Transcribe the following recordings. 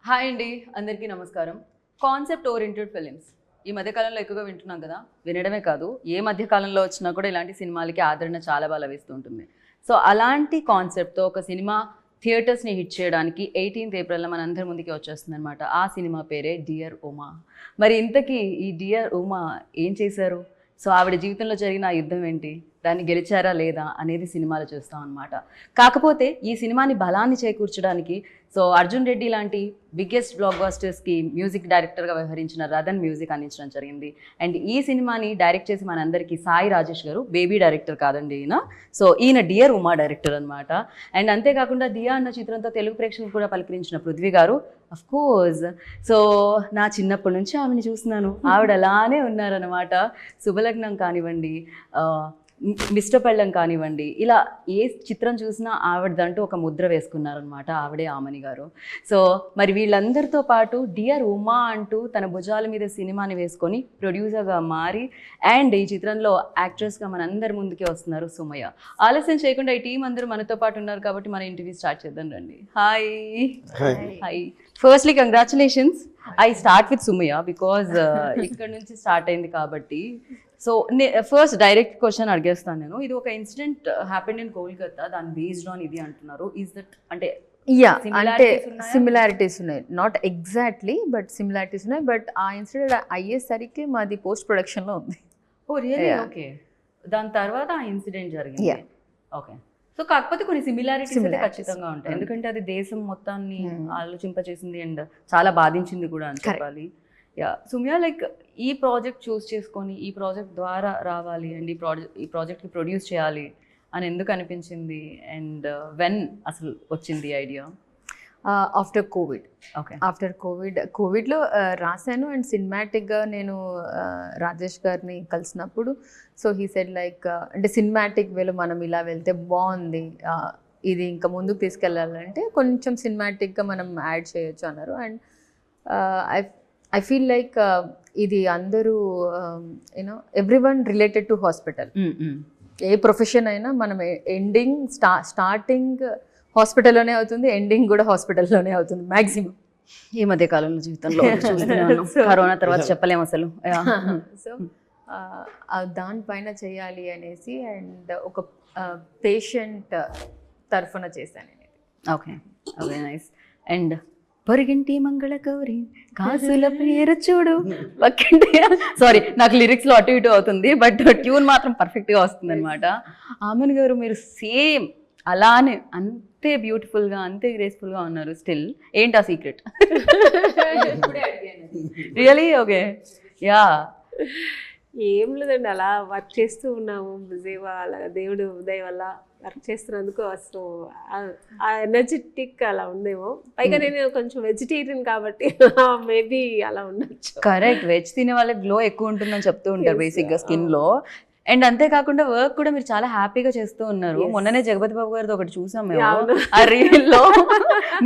Hi అండి, అందరికీ నమస్కారం. కాన్సెప్ట్ ఓరియంటెడ్ ఫిలిమ్స్ ఈ మధ్యకాలంలో ఎక్కువగా వింటున్నాం కదా. వినడమే కాదు, ఏ మధ్యకాలంలో వచ్చినా కూడా ఇలాంటి సినిమాలకి ఆదరణ చాలా బాగా లభిస్తూ ఉంటుంది. సో అలాంటి కాన్సెప్ట్తో ఒక సినిమా థియేటర్స్ని హిట్ చేయడానికి 18th ఏప్రిల్లో మన అందరి ముందుకి వచ్చేస్తుంది అనమాట. ఆ సినిమా పేరే డియర్ ఉమా. మరి ఇంతకీ ఈ డియర్ ఉమా ఏం చేశారు? సో ఆవిడ జీవితంలో జరిగిన ఆ యుద్ధం ఏంటి, దాన్ని గెలిచారా లేదా అనేది సినిమాలో చూస్తాం అనమాట. కాకపోతే ఈ సినిమాని బలాన్ని చేకూర్చడానికి సో అర్జున్ రెడ్డి లాంటి బిగ్గెస్ట్ బ్లాక్ బస్టర్స్కి మ్యూజిక్ డైరెక్టర్గా వ్యవహరించిన రతన్ మ్యూజిక్ అందించడం జరిగింది. అండ్ ఈ సినిమాని డైరెక్ట్ చేసి మనందరికీ సాయి రాజేష్ గారు, బేబీ డైరెక్టర్ కాదండి ఈయన. సో ఈయన డియర్ ఉమా డైరెక్టర్ అనమాట. అండ్ అంతేకాకుండా దియా అన్న చిత్రంతో తెలుగు ప్రేక్షకులు కూడా పలకరించిన పృథ్వీ గారు అఫ్ కోర్స్. సో నా చిన్నప్పటి నుంచి ఆమెను చూస్తున్నాను, ఆవిడ అలానే ఉన్నారనమాట. శుభలగ్నం కానివ్వండి, మిస్టర్ పెళ్ళం కానివ్వండి, ఇలా ఏ చిత్రం చూసినా ఆవిడదంటూ ఒక ముద్ర వేసుకున్నారనమాట. ఆవిడే ఆమని గారు. సో మరి వీళ్ళందరితో పాటు డియర్ ఉమా అంటూ తన భుజాల మీద సినిమాని వేసుకొని ప్రొడ్యూసర్గా మారి అండ్ ఈ చిత్రంలో యాక్ట్రెస్గా మనందరి ముందుకే వస్తున్నారు సుమయ్య. ఆలస్యం చేయకుండా ఈ టీం అందరూ మనతో పాటు ఉన్నారు కాబట్టి మన ఇంటర్వ్యూ స్టార్ట్ చేద్దాం రండి. Hi hi. Firstly congratulations. I start with Sumayya because ఇక్కడ నుంచి స్టార్ట్ అయింది కాబట్టి. సో ఫస్ట్ డైరెక్ట్ క్వశ్చన్ అడిగేస్తాను నేను. ఇది ఒక ఇన్సిడెంట్ హ్యాపెండ్ ఇన్ కోల్కతా, దాని బేస్డ్ ఆన్ ఇది అంటున్నారు. ఈజ్ దట్ అంటే అంటే సిమిలారిటీస్ ఉన్నాయి, నాట్ ఎగ్జాక్ట్లీ బట్ సిమిలారిటీస్ ఉన్నాయి. బట్ ఆ ఇన్సిడెంట్ అయ్యేసరికి మాది పోస్ట్ ప్రొడక్షన్లో ఉంది. ఓ రియల్లీ? ఓకే. దాని తర్వాత ఆ ఇన్సిడెంట్ జరిగింది. ఓకే. సో కాకపోతే కొన్ని సిమిలారిటీస్ అయితే ఖచ్చితంగా ఉంటాయి, ఎందుకంటే అది దేశం మొత్తాన్ని ఆలోచింపచేసింది అండ్ చాలా బాధించింది కూడా అని చెప్పాలి. యా సుమ్యా, లైక్ ఈ ప్రాజెక్ట్ చూస్ చేసుకొని ఈ ప్రాజెక్ట్ ద్వారా రావాలి అండ్ ఈ ప్రాజెక్ట్ని ప్రొడ్యూస్ చేయాలి అని ఎందుకు అనిపించింది? అండ్ వెన్ అసలు వచ్చింది idea? After Covid. Okay. After కోవిడ్లో రాశాను. అండ్ సినిమాటిక్గా నేను రాజేష్ గారిని కలిసినప్పుడు సో హీ సెడ్ లైక్ అంటే సినిమాటిక్ వేలో మనం ఇలా వెళ్తే బాగుంది, ఇది ఇంకా ముందుకు తీసుకెళ్ళాలంటే కొంచెం సినిమాటిక్గా మనం యాడ్ చేయొచ్చు అన్నారు. అండ్ ఐ ఫీల్ లైక్ ఇది అందరూ you know everyone related to hospital. A profession అయినా మనం ఎండింగ్ స్టార్టింగ్ హాస్పిటల్లోనే అవుతుంది, ఎండింగ్ కూడా హాస్పిటల్లోనే అవుతుంది మ్యాక్సిమం ఈ మధ్య కాలంలో జీవితంలో. కరోనా తర్వాత చెప్పలేము అసలు. సో దానిపైన చేయాలి అనేసి అండ్ ఒక పేషెంట్ తరఫున చేశాను నేను. Okay okay, nice. అండ్ పొరిగింటి మంగళ గౌరి కాసుల పేరు చూడు పక్కింటి, సారీ నాకు లిరిక్స్లో అటు ఇటు అవుతుంది బట్ ట్యూన్ మాత్రం పర్ఫెక్ట్గా వస్తుంది అనమాట. ఆమన్ గారు మీరు సేమ్ అలానే అంతే బ్యూటిఫుల్గా అంతే గ్రేస్ఫుల్గా ఉన్నారు స్టిల్. ఏంటి ఆ సీక్రెట్? రియలీ? ఓకే. యా ఏం లేదండి, అలా వర్క్ చేస్తూ ఉన్నాము బిజీగా, అలా దేవుడు దయ వల్ల వర్క్ చేస్తున్నందుకు అసలు ఆ ఎనర్జెటిక్ అలా ఉందేమో. పైగా నేను కొంచెం వెజిటేరియన్ కాబట్టి మేబీ అలా ఉండొచ్చు. కరెక్ట్, వెజ్ తినే వాళ్ళకి గ్లో ఎక్కువ ఉంటుందని చెప్తూ ఉంటారు బేసిక్గా స్కిన్లో. అండ్ అంతేకాకుండా వర్క్ కూడా మీరు చాలా హ్యాపీగా చేస్తూ ఉన్నారు. మొన్ననే జగపతి బాబు గారితో ఒకటి చూసాం మేము ఆ రీల్లో.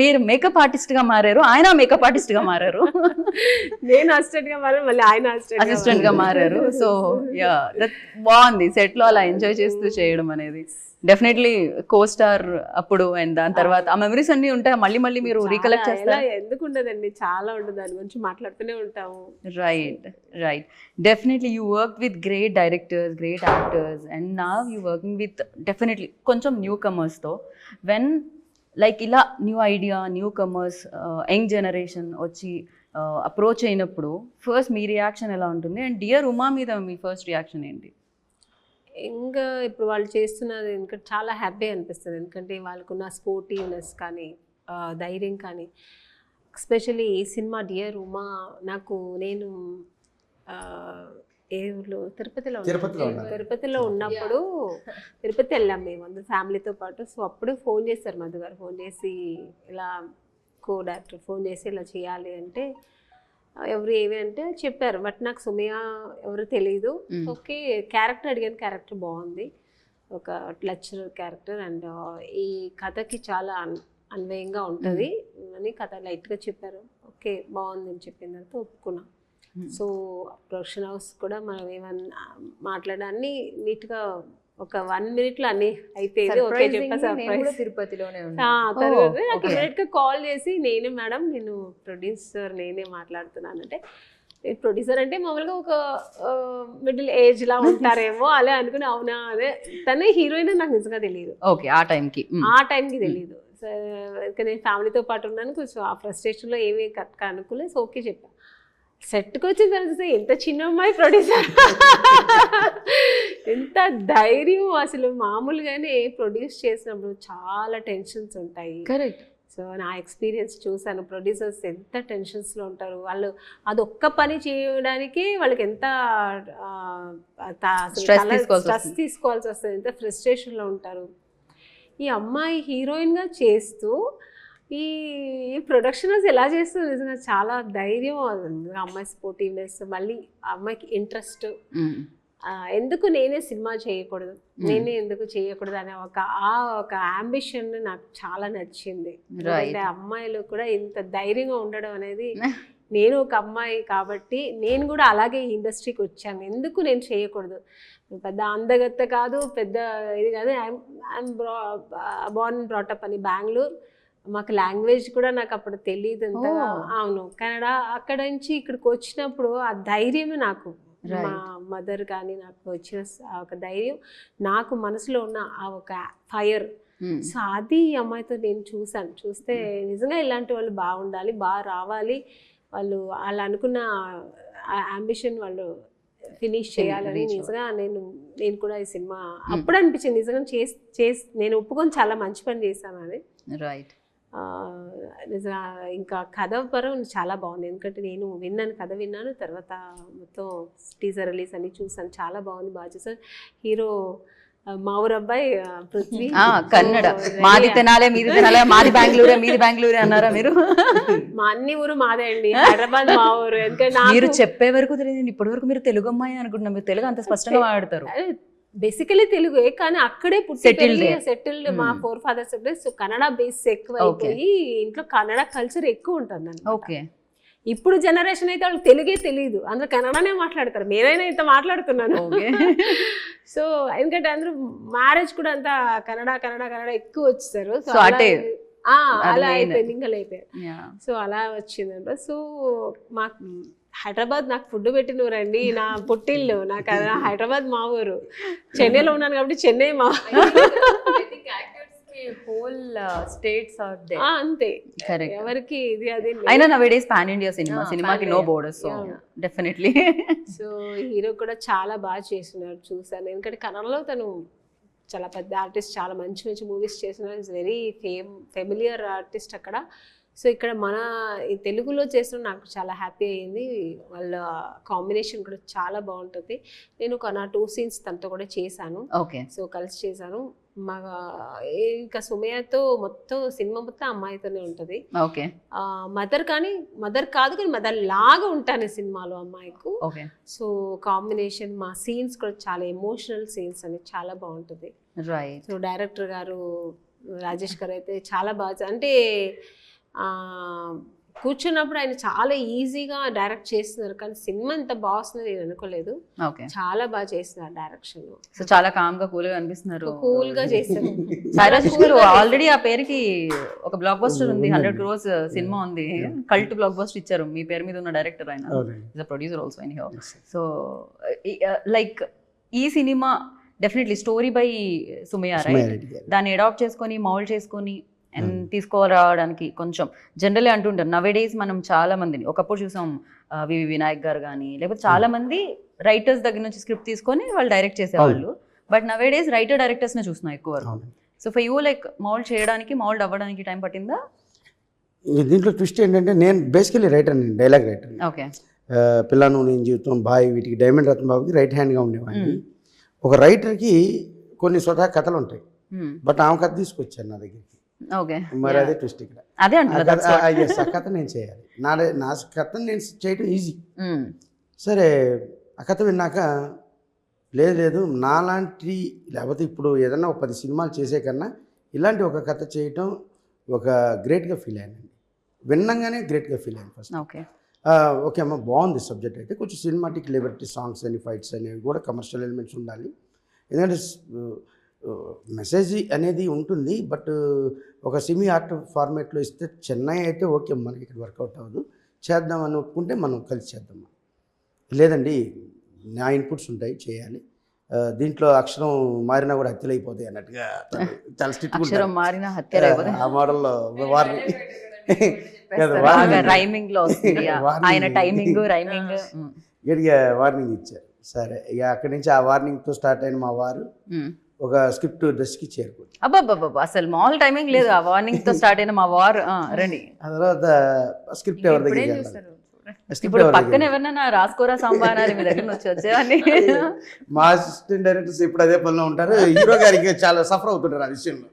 మీరు మేకప్ ఆర్టిస్ట్ గా మారారు, ఆయన మేకప్ ఆర్టిస్ట్ గా మారారు. నేను అసిస్టెంట్ గా మారాను, మళ్ళీ ఆయన అసిస్టెంట్ గా మారారు. సో యా దట్ బాగుంది, సెట్ లో అలా ఎంజాయ్ చేస్తూ చేయడం అనేది. డెఫినెట్లీ కో స్టార్ అప్పుడు అండ్ దాని తర్వాత ఆ మెమరీస్ అన్ని ఉంటాయి, మళ్ళీ మళ్ళీ మీరు రీకలెక్ట్ చేస్తారు. ఎందుకు ఉండదండి, చాలా ఉండదు, దాని గురించి మాట్లాడుతూనే ఉంటాము. Right right, definitely you work with great directors, great actors and now you working with definitely కొంచెం న్యూ కమర్స్తో. వెన్ లైక్ ఇలా new idea, new comers, young generation వచ్చి అప్రోచ్ అయినప్పుడు ఫస్ట్ మీ రియాక్షన్ ఎలా ఉంటుంది? అండ్ డియర్ ఉమా మీద మీ ఫస్ట్ రియాక్షన్ ఏంటి? ఇంకా ఇప్పుడు వాళ్ళు చేస్తున్నది ఇంకా చాలా హ్యాపీ అనిపిస్తుంది, ఎందుకంటే వాళ్ళకున్న స్పోర్టివ్నెస్ కానీ ధైర్యం కానీ. ఎస్పెషల్లీ ఈ సినిమా డియర్ ఉమా నేను ఏ ఊర్లో తిరుపతిలో ఉన్నప్పుడు తిరుపతి వెళ్ళాం మేము అందరు ఫ్యామిలీతో పాటు. సో అప్పుడు ఫోన్ చేస్తారు మధు గారు, ఫోన్ చేసి ఇలా కో డైరెక్టర్ ఫోన్ చేసి ఇలా చేయాలి అంటే ఎవరు ఏవి అంటే చెప్పారు. బట్ నాకు సుమయ్య ఎవరు తెలీదు. ఓకే, క్యారెక్టర్ అడిగాను, క్యారెక్టర్ బాగుంది, ఒక లెక్చరర్ క్యారెక్టర్ అండ్ ఈ కథకి చాలా అన్వయంగా ఉంటుంది అని కథ లైట్గా చెప్పారు. ఓకే బాగుంది అని చెప్పిన తర్వాత ఒప్పుకున్నాం. సో ప్రొడక్షన్ హౌస్ కూడా మనం ఏమన్నా మాట్లాడాన్ని నీట్గా ఒక 1 minute అన్ని అయిపోయింది. ఓకే చెప్పా సర్ప్రైజ్. తిరుపతిలోనే తర్వాత నాకు ఇమీడియట్ గా కాల్ చేసి నేనే మేడం నేను ప్రొడ్యూసర్ నేనే మాట్లాడుతున్నానంటే, ప్రొడ్యూసర్ అంటే మామూలుగా ఒక మిడిల్ ఏజ్ లా ఉంటారేమో అలా అనుకుని అవునా అదే తనే హీరోయిన్ నాకు నిజంగా తెలియదు. ఓకే ఆ టైంకి తెలియదు. సో ఇంకా నేను ఫ్యామిలీతో పాటు ఉన్నాను, కొంచెం ఆ ఫ్రస్ట్రేషన్లో ఏమీ అనుకోలేదు. సో ఓకే చెప్పా. సెట్కి వచ్చిన తర్వాత ఎంత చిన్న అమ్మాయి ప్రొడ్యూసర్, ఎంత ధైర్యం అసలు. మామూలుగానే ప్రొడ్యూస్ చేసినప్పుడు చాలా టెన్షన్స్ ఉంటాయి. కరెక్ట్. సో నా ఎక్స్పీరియన్స్ చూసాను, ప్రొడ్యూసర్స్ ఎంత టెన్షన్స్లో ఉంటారు. వాళ్ళు అదొక్క పని చేయడానికి వాళ్ళకి ఎంత స్ట్రెస్ తీసుకోవాల్సి వస్తుంది, ఎంత ఫ్రస్ట్రేషన్లో ఉంటారు. ఈ అమ్మాయి హీరోయిన్గా చేస్తూ ఈ ప్రొడక్షన్ హౌస్ ఎలా చేస్తుంది నిజంగా చాలా ధైర్యం. అమ్మాయి స్పోర్టివ్నెస్, మళ్ళీ అమ్మాయికి ఇంట్రెస్ట్, ఎందుకు నేనే సినిమా చేయకూడదు, నేనే ఎందుకు చేయకూడదు అనే ఒక అంబిషన్ నాకు చాలా నచ్చింది. అంటే అమ్మాయిలు కూడా ఇంత ధైర్యంగా ఉండడం అనేది, నేను ఒక అమ్మాయి కాబట్టి నేను కూడా అలాగే ఈ ఇండస్ట్రీకి వచ్చాను, ఎందుకు నేను చేయకూడదు. పెద్ద అందగత్త కాదు, పెద్ద ఇది కాదు. ఐఎమ్ బోర్న్ బ్రాటప్ అని బెంగళూరు. మాకు లాంగ్వేజ్ కూడా నాకు అప్పుడు తెలియదు ఎంతగా. అవును, కన్నడ. అక్కడ నుంచి ఇక్కడికి వచ్చినప్పుడు ఆ ధైర్యమే నాకు, మా మదర్ కానీ నాకు వచ్చిన ఒక ధైర్యం, నాకు మనసులో ఉన్న ఆ ఒక ఫైర్. సో అది ఈ అమ్మాయితో నేను చూస్తే నిజంగా ఇలాంటి వాళ్ళు బాగుండాలి, బాగా రావాలి, వాళ్ళు వాళ్ళు అనుకున్న అంబిషన్ వాళ్ళు ఫినిష్ చేయాలని. నిజంగా నేను కూడా ఈ సినిమా అప్పుడు అనిపించింది నిజంగా నేను ఒప్పుకొని చాలా మంచి పని చేశాను అది. రైట్. నిజంగా ఇంకా కథ పరం చాలా బాగుంది, ఎందుకంటే నేను కథ విన్నాను, తర్వాత మొత్తం టీజర్ రిలీజ్ అని చూసాను, చాలా బాగుంది, బాగా చూసాను. హీరో మా ఊరు అబ్బాయి పృథ్వీ, కన్నడ. మాది తెనాలే మీది తెనాలే, మాది బెంగళూరే మీది బెంగళూరే అన్నారా మీరు? మా అన్ని ఊరు మాదే అండి, హైదరాబాద్ మా ఊరు. ఎందుకంటే మీరు చెప్పే వరకు తెలియదు, ఇప్పటి వరకు మీరు తెలుగు అమ్మాయి అనుకుంటున్నాం, మీరు తెలుగు అంత స్పష్టంగా మాట్లాడతారు. బేసికలీ తెలుగే, కానీ అక్కడే సెటిల్డ్ మా 4 fathers. సో కన్నడ బేస్ ఎక్కువ అయిపోయి ఇంట్లో కన్నడ కల్చర్ ఎక్కువ ఉంటుంది. ఓకే. ఇప్పుడు జనరేషన్ అయితే వాళ్ళకి తెలుగే తెలియదు, అందరూ కన్నడనే మాట్లాడతారు, నేనైనా ఇంత మాట్లాడుతున్నాను. సో ఎందుకంటే అందరూ మ్యారేజ్ కూడా అంతా కన్నడ ఎక్కువ వచ్చేసారు. సో అలా అయిపోయింది, ఇంకా అయిపోయారు. సో అలా వచ్చిందంట. సో మాకు హైదరాబాద్ నాకు ఫుడ్ పెట్టినూరండి, నా పుట్టిల్లు, నాకు హైదరాబాద్ మా ఊరు. చెన్నైలో ఉన్నాను కాబట్టి చెన్నై మా whole states are there. అంతే, కరెక్ట్. ఎవరికి ఇది అది. అయినా నవేడేస్ పాన్ ఇండియా సినిమాకి no borders, so definitely. So hero కూడా చాలా బాగా చేస్తున్నారు, చూసాను. ఎందుకంటే కన్నడలో తను చాలా పెద్ద ఆర్టిస్ట్, చాలా మంచి మూవీస్ చేస్తున్నారు, ఇస్ వెరీ ఫెమిలియర్ ఆర్టిస్ట్ అక్కడ. సో ఇక్కడ మన ఈ తెలుగులో చేసిన నాకు చాలా హ్యాపీ అయ్యింది. వాళ్ళ కాంబినేషన్ కూడా చాలా బాగుంటుంది. నేను నా 2 scenes తనతో కూడా చేశాను. ఓకే. సో కలిసి చేశాను. మా ఇంకా సుమయ్యతో మొత్తం సినిమా మొత్తం అమ్మాయితోనే ఉంటుంది. ఓకే. మదర్ కాదు కానీ మదర్ లాగా ఉంటాను సినిమాలో అమ్మాయికు. ఓకే. సో కాంబినేషన్, మా సీన్స్ కూడా చాలా ఎమోషనల్ సీన్స్ అని చాలా బాగుంటుంది. రైట్. సో డైరెక్టర్ గారు రాజేష్ గారు అయితే చాలా బాగా, అంటే కూర్చున్నప్పుడు ఆయన చాలా ఈజీగా డైరెక్ట్ చేస్తున్నారు, కానీ సినిమా ఎంత బాగుంది నేను అనుకోలేదు. చాలా బాగా చేస్తున్నారు డైరెక్షన్. సో చాలా కామ్ గా కూల్ గా అనిపిస్తున్నారు, కూల్ గా చేస్తారు. సాయిరాజేష్ గారు ఆల్రెడీ ఆ పేరుకి ఒక బ్లాక్ బస్టర్ ఉంది, 100 crores సినిమా ఉంది, కల్ట్ బ్లాక్ బస్టర్ ఇచ్చారు మీ పేరు మీద ఉన్న డైరెక్టర్ ఆయన, is a producer also anyhow. So like ఈ సినిమా definitely story by Sumayya, right? దాన్ని అడాప్ట్ చేసుకొని మౌల్డ్ చేసుకొని అండ్ తీసుకురావడానికి కొంచెం జనరల్లీ అంటుంటారు నవేడేస్ మనం చాలా మందిని, ఒకప్పుడు చూసాం వివి వినాయక్ గారు కానీ, లేకపోతే చాలా మంది రైటర్స్ దగ్గర నుంచి స్క్రిప్ట్ తీసుకొని వాళ్ళు డైరెక్ట్ చేసేవాళ్ళు, బట్ నవేడేస్ రైటర్ డైరెక్టర్స్ నే చూస్తున్నాం ఎక్కువ వరకు. So for you like mould చేయడానికి, మౌల్డ్ అవ్వడానికి టైం పట్టిందా? దీంట్లో ట్విస్ట్ ఏంటంటే నేను బేసికలీ రైటర్, నేను డైలాగ్ రైటర్. ఓకే. పిల్లను నేను జీవితం బాయ్ వీటికి డైమండ్ రత్న బాబుకి రైట్ హ్యాండ్గా ఉండేవాడిని. ఒక రైటర్కి కొన్ని స్వతహా కథలు ఉంటాయి, బట్ ఆమె కథ తీసుకొచ్చాను నా దగ్గరికి. ఓకే. మరి అదే ట్విస్ట్ ఇక్కడ. అదే ఆ కథ నేను చేయాలి, నా కథ నేను చేయటం ఈజీ. సరే ఆ కథ విన్నాక లేదు నాలాంటి, లేకపోతే ఇప్పుడు ఏదన్నా ఒక 10 సినిమాలు చేసే కన్నా ఇలాంటి ఒక కథ చేయటం ఒక గ్రేట్గా ఫీల్ అయ్యానండి. విన్నంగానే గ్రేట్గా ఫీల్ అయ్యాను ఫస్ట్. ఓకే అమ్మ బాగుంది సబ్జెక్ట్, అయితే కొంచెం సినిమాటిక్ లిబర్టీ, సాంగ్స్ అని, ఫైట్స్ అనేవి కూడా కమర్షియల్ ఎలిమెంట్స్ ఉండాలి, ఎందుకంటే మెసేజ్ అనేది ఉంటుంది, బట్ ఒక సెమీ ఆర్ట్ ఫార్మేట్లో ఇస్తే చెన్నై అయితే ఓకే, మనకి ఇక్కడ వర్కౌట్ అవ్వదు, చేద్దాం అని ఒప్పుకుంటే మనం కలిసి చేద్దాం. లేదండి నా ఇన్పుట్స్ ఉంటాయి చేయాలి, దీంట్లో అక్షరం మారినా కూడా హత్యలు అయిపోతాయి అన్నట్టుగా చాలా స్ట్రిక్ట్ అక్షరం మారిన హత్యలు అయిపోతాయి ఆ మోడల్లో వారిని రైమింగ్ లో వస్తుంది ఆయన టైమింగ్ రైమింగ్ గట్టిగా వార్నింగ్ ఇచ్చారు. సరే ఇక అక్కడి నుంచి ఆ వార్నింగ్తో స్టార్ట్ అయిన మా వారు ఒక స్క్రిప్ట్ దశకి చేరుకుంది. అబ్బాబ్బాబ్బా అసలు మామూలు టైమింగ్ లేదు, ఆ వార్నింగ్ తో స్టార్ట్ అయిన మా వారు రండి. ఆ తర్వాత స్క్రిప్ట్ ఎవరి దగ్గర ఇప్పుడు పక్కన ఎవరన్నా రాసుకోరా సాంబార్ మీ దగ్గర నుంచి వచ్చేవాడిని. మా అసిస్టెంట్ డైరెక్టర్స్ ఇప్పుడు అదే పనిలో ఉంటారు. హీరో గారికి చాలా సఫర్ అవుతుంటారు ఆ విషయంలో.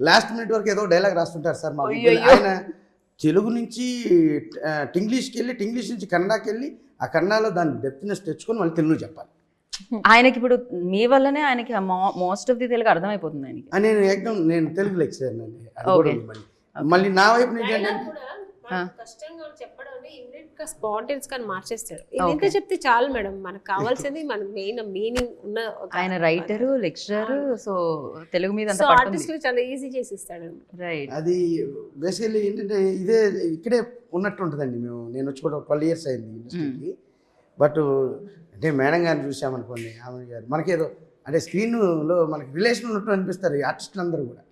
లాస్ట్ మినిట్ వరకు ఏదో డైలాగ్ రాస్తుంటారు సార్ మా ఆయన తెలుగు నుంచి ఇంగ్లీష్కి వెళ్ళి, ఇంగ్లీష్ నుంచి కన్నడకి వెళ్ళి, ఆ కన్నడలో దాని డెప్త్నెస్ తెచ్చుకొని మళ్ళీ తెలుగు చెప్పాలి. ఆయనకి ఇప్పుడు మీ వల్లనే ఆయనకి మోస్ట్ ఆఫ్ ది తెలుగు అర్థమైపోతుంది ఆయనకి. నేను తెలుగు లెక్చరర్ అండి. మళ్ళీ నా వైపు నుంచి ఏంటంటే కష్టంగా చెప్పడం స్పాంటేనియస్ గా మార్చేస్తాడు. ఎంత చెప్తే చాలు మేడం, మనకు కావాల్సింది మన మెయిన్ మీనింగ్ ఉన్న. ఆయన రైటర్ లెక్చరర్, సో తెలుగు మీద ఆర్టిస్ట్ చాలా ఈజీ చేసి ఇస్తాడు. రైట్. అది బేసికల్లీ ఏంటంటే ఇదే ఇక్కడే ఉన్నట్టు ఉంటుందండి. నేను వచ్చి కూడా 12 years అయింది ఇండస్ట్రీకి. బట్ అంటే మేడం గారిని చూసామనుకోండి, ఆమె గారు మనకేదో అంటే స్క్రీన్లో మనకి రిలేషన్ ఉన్నట్టు అనిపిస్తారు ఈ ఆర్టిస్టులు అందరూ కూడా.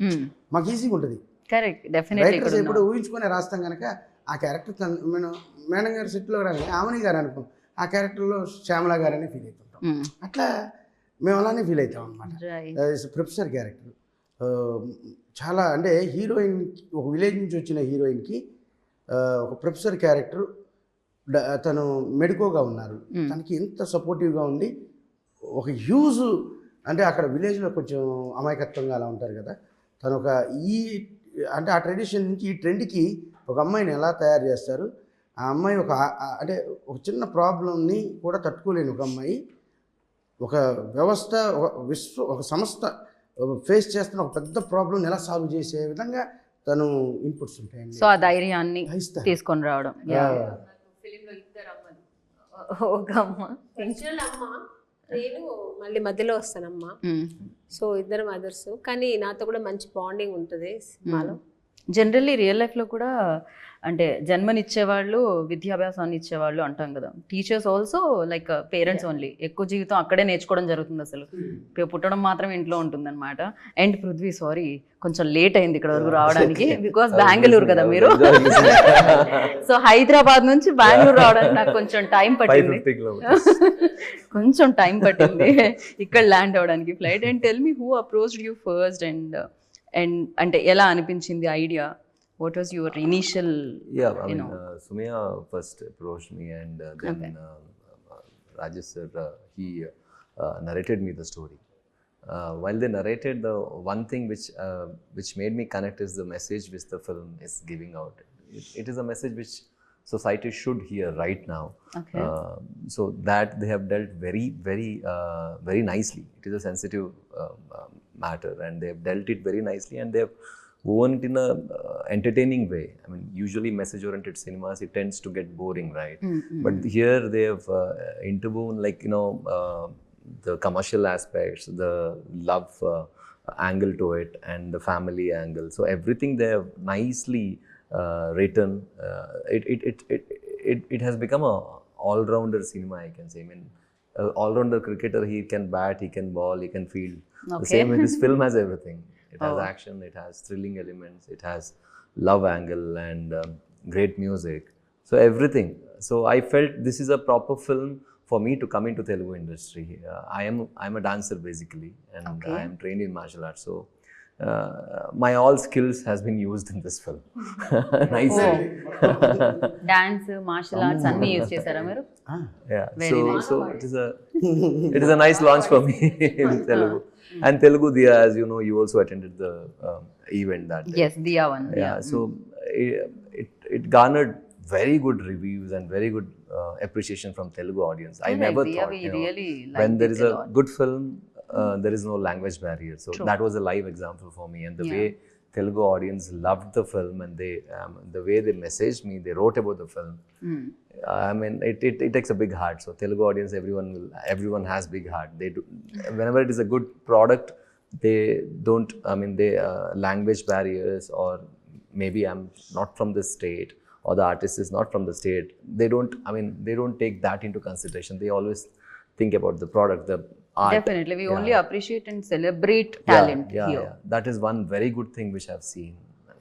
మాకు ఈజీగా ఉంటుంది. Correct, definitely. రైటర్స్ ఎప్పుడు ఊహించుకొని రాస్తాం కనుక ఆ క్యారెక్టర్ మనం మేడం గారి సెట్లో రాని ఆమెని గారు అనుకో, ఆ క్యారెక్టర్లో శ్యామల గారని ఫీల్ అవుతుంటాం. అట్లా మేము అలానే ఫీల్ అవుతాం అనమాట. ప్రొఫెసర్ క్యారెక్టర్ చాలా అంటే హీరోయిన్, ఒక విలేజ్ నుంచి వచ్చిన హీరోయిన్కి ఒక ప్రొఫెసర్ క్యారెక్టర్, తను మెడికోగా ఉన్నారు, తనకి ఎంత సపోర్టివ్గా ఉండి ఒక హ్యూజ్ అంటే అక్కడ విలేజ్లో కొంచెం అమాయకత్వంగా అలా ఉంటారు కదా, తను ఒక ఈ అంటే ఆ ట్రెడిషన్ నుంచి ఈ ట్రెండ్కి ఒక అమ్మాయిని ఎలా తయారు చేస్తారు. ఆ అమ్మాయి అంటే ఒక చిన్న ప్రాబ్లంని కూడా తట్టుకోలేని ఒక అమ్మాయి ఒక వ్యవస్థ, ఒక సంస్థ ఫేస్ చేస్తున్న ఒక పెద్ద ప్రాబ్లం ఎలా సాల్వ్ చేసే విధంగా తను ఇన్పుట్స్ ఉంటాయండి. సో ఆ ధైర్యాన్ని తీసుకొని రావడం. నేను మళ్ళీ మధ్యలో వస్తానమ్మా. సో ఇద్దరు మదర్స్, కానీ నాతో కూడా మంచి బాండింగ్ ఉంటుంది సినిమాలో. జనరల్లీ రియల్ లైఫ్లో కూడా అంటే జన్మనిచ్చేవాళ్ళు విద్యాభ్యాసాన్ని ఇచ్చేవాళ్ళు అంటాం కదా. Teachers also like parents only. ఎక్కువ జీవితం అక్కడే నేర్చుకోవడం జరుగుతుంది. అసలు పుట్టడం మాత్రం ఇంట్లో ఉంటుందన్నమాట. అండ్ పృథ్వీ సారీ కొంచెం లేట్ అయింది ఇక్కడ వరకు రావడానికి, బికాస్ బెంగళూరు కదా మీరు. సో హైదరాబాద్ నుంచి బెంగళూరు రావడానికి నాకు కొంచెం టైం పట్టింది, కొంచెం టైం పట్టింది ఇక్కడ ల్యాండ్ అవ్వడానికి flight. And tell me who approached you first and అంటే ఎలా అనిపించింది idea? What was your initial? Yeah, I mean, Sumaya first approached me, and then Rajesh sir, he narrated me the story. While they narrated, the one thing which made me connect is the message which the film is giving out. It is a message which society should hear right now. Okay. So that they have dealt very nicely. It is a sensitive matter, and they have dealt it very nicely, and they have woven it in a entertaining way. I mean, usually message-oriented cinemas, it tends to get boring, right? But here they have interwoven, like, you know, the commercial aspects, the love angle to it, and the family angle. So everything they have nicely written. It has become a all-rounder cinema, I can say. I mean, all-rounder cricketer, he can bat, he can ball, he can field. The same way this film has everything. It has action, it has thrilling elements, it has love angle, and great music. So everything. So I felt this is a proper film for me to come into Telugu industry. I'm a dancer basically, and I am trained in martial arts. So my all skills has been used in this film. Nicely. Dance, martial arts, anni use chesara meru? Yeah. So it is a nice launch for me in Telugu. And Telugu Diya, as you know, you also attended the event that day. Yes, Diya one. Yeah. So it garnered very good reviews and very good appreciation from Telugu audience. I never thought, you know, really when there is a good film, there is no language barrier. So that was a live example for me, and the way Telugu audience loved the film, and they the way they messaged me, they wrote about the film. I mean, it takes a big heart. So Telugu audience, everyone has big heart. They do, whenever it is a good product, they don't. I mean, they language barriers, or maybe I'm not from this state, or the artist is not from the state. They don't. I mean, they don't take that into consideration. They always think about the product, the art. Definitely, we only appreciate and celebrate talent here. Yeah. That is one very good thing which I've seen.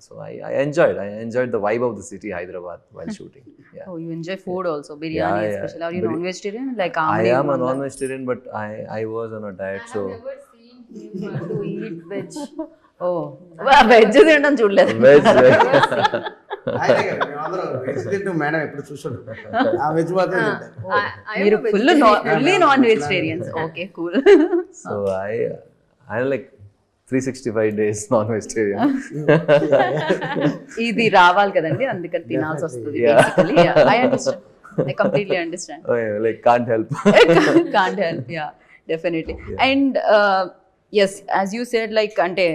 So I enjoyed the vibe of the city, Hyderabad, while shooting. Yeah. Oh, you enjoy food also, biryani Yeah. especially. Are you non-vegetarian? Like I am a non-vegetarian, but I was on a diet, so to eat veg. Oh, veg తినడం చూడలేదు. veg. ఆయనే కదా, మేమందరం veg తింటూ madam ఎప్పుడు చూస్తుంటాం. ఆ veg మాత్రం తింటాం. మీరు fully non vegetarians. Okay, cool. So I like 365 days non-vegetarian. ఇది రావాలి కదండి, అందుకని తినాల్సి వస్తుంది. Yeah. Basically, yeah, I understand. I completely understand. Oh, yeah, like can't help. Can't help. Yeah, definitely. And yes, as you said, like అంటే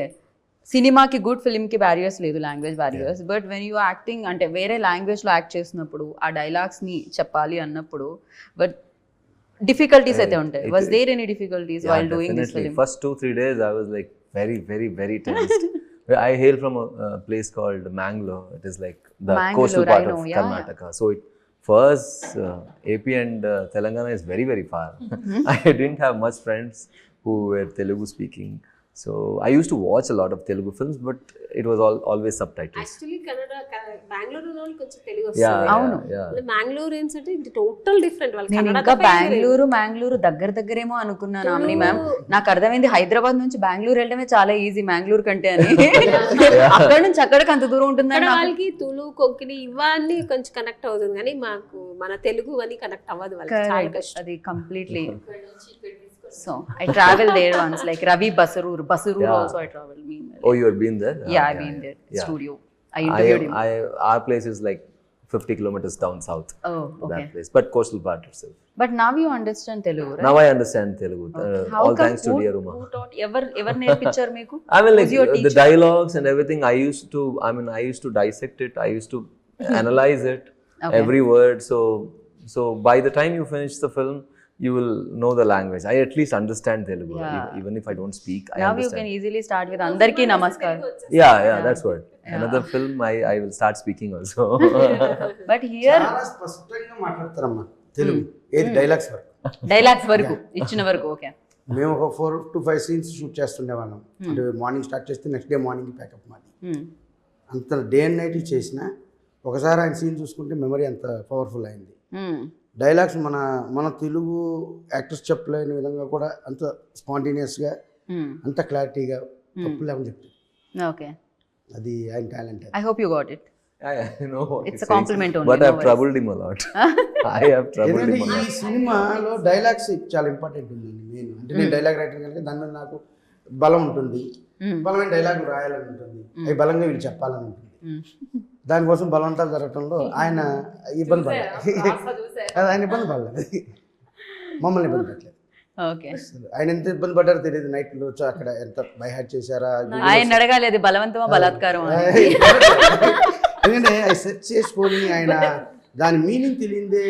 సినిమాకి good ఫిల్మ్కి barriers లేదు, language barriers. But when you acting అంటే వేరే లాంగ్వేజ్లో act చేసినప్పుడు ఆ డైలాగ్స్ని చెప్పాలి అన్నప్పుడు బట్ డిఫికల్టీస్ అయితే ఉంటాయి. Was there any difficulties while doing this film? First 2-3 days I was like very tensed. I hail from a place called Mangalore. It is like the Mangalore, coastal part I know, of yeah, Karnataka. So for us, AP and Telangana is very far. I didn't have much friends who were Telugu speaking. So I used to watch a lot of Telugu films, but it was always subtitles. Actually Bengaluru వాళ్ళు కొంచెం Telugu Yeah, వస్తుంది. అవును. మ్యాంగ్లూరియన్స్ అంటే ఇది total different. వాళ్ళు నేను ఇంకా బెంగళూరు దగ్గరేమో అనుకున్నాను అమ్ని మ్యామ్. నాకు అర్థమైంది హైదరాబాద్ నుంచి బెంగళూరు వెళ్ళడమే చాలా ఈజీ మ్యాంగ్లూర్ కంటే అని. అక్కడ నుంచి అక్కడికి అంత దూరం ఉంటుందని వాళ్ళకి తులు కొంకణి ఇవన్నీ కొంచెం కనెక్ట్ అవుతుంది, కానీ మాకు మన తెలుగు అని కనెక్ట్ అవ్వదు వాళ్ళకి, చాలా కష్టం. అది completely. So I traveled there once, like Ravi Basarur also I traveled. Oh, you have been there? Yeah, I've been there. Studio. I interviewed him. Our place is like 50 kilometers down south. Oh, okay. That place, but coastal part itself. But now you understand Telugu, right? Now I understand Telugu. How All come? thanks to dear Uma. Who taught? Ever నేర్పించారు మీకు? I mean, like Who's your the teacher? dialogues and everything. I used to dissect it. I used to analyze it, Okay. every word. So by the time you finish the film, you will know the language. I at least understand Telugu, Yeah. even if I don't speak. I Now you understand. can easily start with Andarki Namaskar. Yeah, that's what. Another film, I will start speaking also. But here చాలా స్పష్టంగా మాట్లాడతారమ్మా తెలుగు. ఏది dialogues వరకు. Dialogues వరకు ఇచ్చిన వరకు okay. మేము ఒక 4 to 5 scenes shoot చేస్తుండేవాళ్ళం. అంటే మార్నింగ్ స్టార్ట్ చేస్తే నెక్స్ట్ డే మార్నింగ్ ప్యాకప్ మాది. అంత డే అండ్ నైట్ చేసిన ఒకసారి ఆయన సీన్ చూసుకుంటే మెమరీ అంత పవర్ఫుల్ అయింది. డైలాగ్స్ మన తెలుగు యాక్టర్స్ చెప్పలేని విధంగా కూడా అంత స్పాంటేనియస్గా అంత క్లారిటీగా తప్పు లేకుండా చెప్తారు. ఓకే, అది ఆయన talent. I hope you got it. I know what It's he's a compliment saying, only, but no I've worries. troubled him a lot. I have troubled ఎందుకంటే him a ఈ lot. సినిమాలో డైలాగ్స్ చాలా important ఉందండి. Main అంటే నేను dialogue writer కనుక దాని మీద నాకు బలం ఉంటుంది, బలమైన డైలాగ్ రాయాలని ఉంటుంది, అవి బలంగా వీళ్ళు చెప్పాలని ఉంటుంది. దానికోసం బలవంతాలు జరగటంలో ఆయన ఇబ్బంది పడలేదు. అది ఆయన ఇబ్బంది పడలేదు, మమ్మల్ని ఇబ్బంది పెట్టలేదు. ఓకే, ఆయన ఎంత ఇబ్బంది పడ్డారో తెలియదు. నైట్లో వచ్చి అక్కడ ఎంత బైహార్ట్ చేశారా, ఆయన అడగాలి అది బలవంతమా బలాత్కారం అని. ఎందుకంటే అది సెర్చ్ చేసుకొని ఆయన దాని మీనింగ్ తెలియందే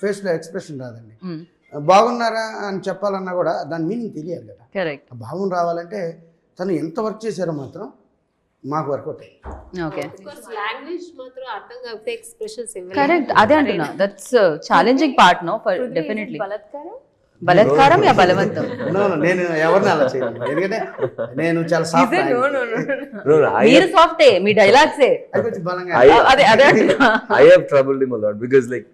ఫేస్లో ఎక్స్ప్రెషన్ రాదండి. బాగున్నారా అని చెప్పాలన్నా కూడా దాని మీనింగ్ తెలియాలి కదా. కరెక్ట్. ఆ భావం రావాలంటే తను ఎంత వర్క్ చేశారో మాత్రం మాకు వర్కౌట్ అయ్యింది. ఓకే, లాంగ్వేజ్ మాత్రం అర్థం కాకపోతే ఎక్స్ప్రెషన్స్ కరెక్ట్. అదే అంటున్నా, that's challenging part no for definitely. బలాత్కారం యా బలవంతం? నేను ఎవరిని అలా చేయను, ఎందుకంటే నేను చాలా సాఫ్ట్. No, మీరు సాఫ్టే, మీ డైలాగ్సే కొంచెం బలంగా అదే అదే. I have troubled him a lot because like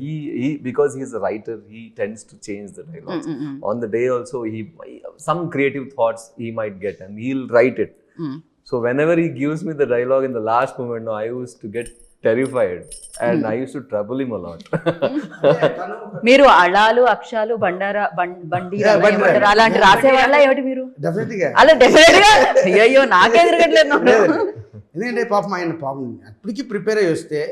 he because he's a writer, he tends to change the dialogues. On the day also, some creative thoughts he might get and he'll write it. So whenever he gives me the dialogue in the last moment, I used to get terrified and I used to trouble him a lot. మీరు అళాలు అక్షాలు బండారా బండి అలాంటి రాసేవాళ్ళ ఏమిటి మీరు? డెఫినెట్గా అలా definite గా. అయ్యో నాకే తిరగట్లేదు. ఎందుకంటే ఆయన పాపం అప్పటికి ప్రిపేర్ అయ్యి వస్తే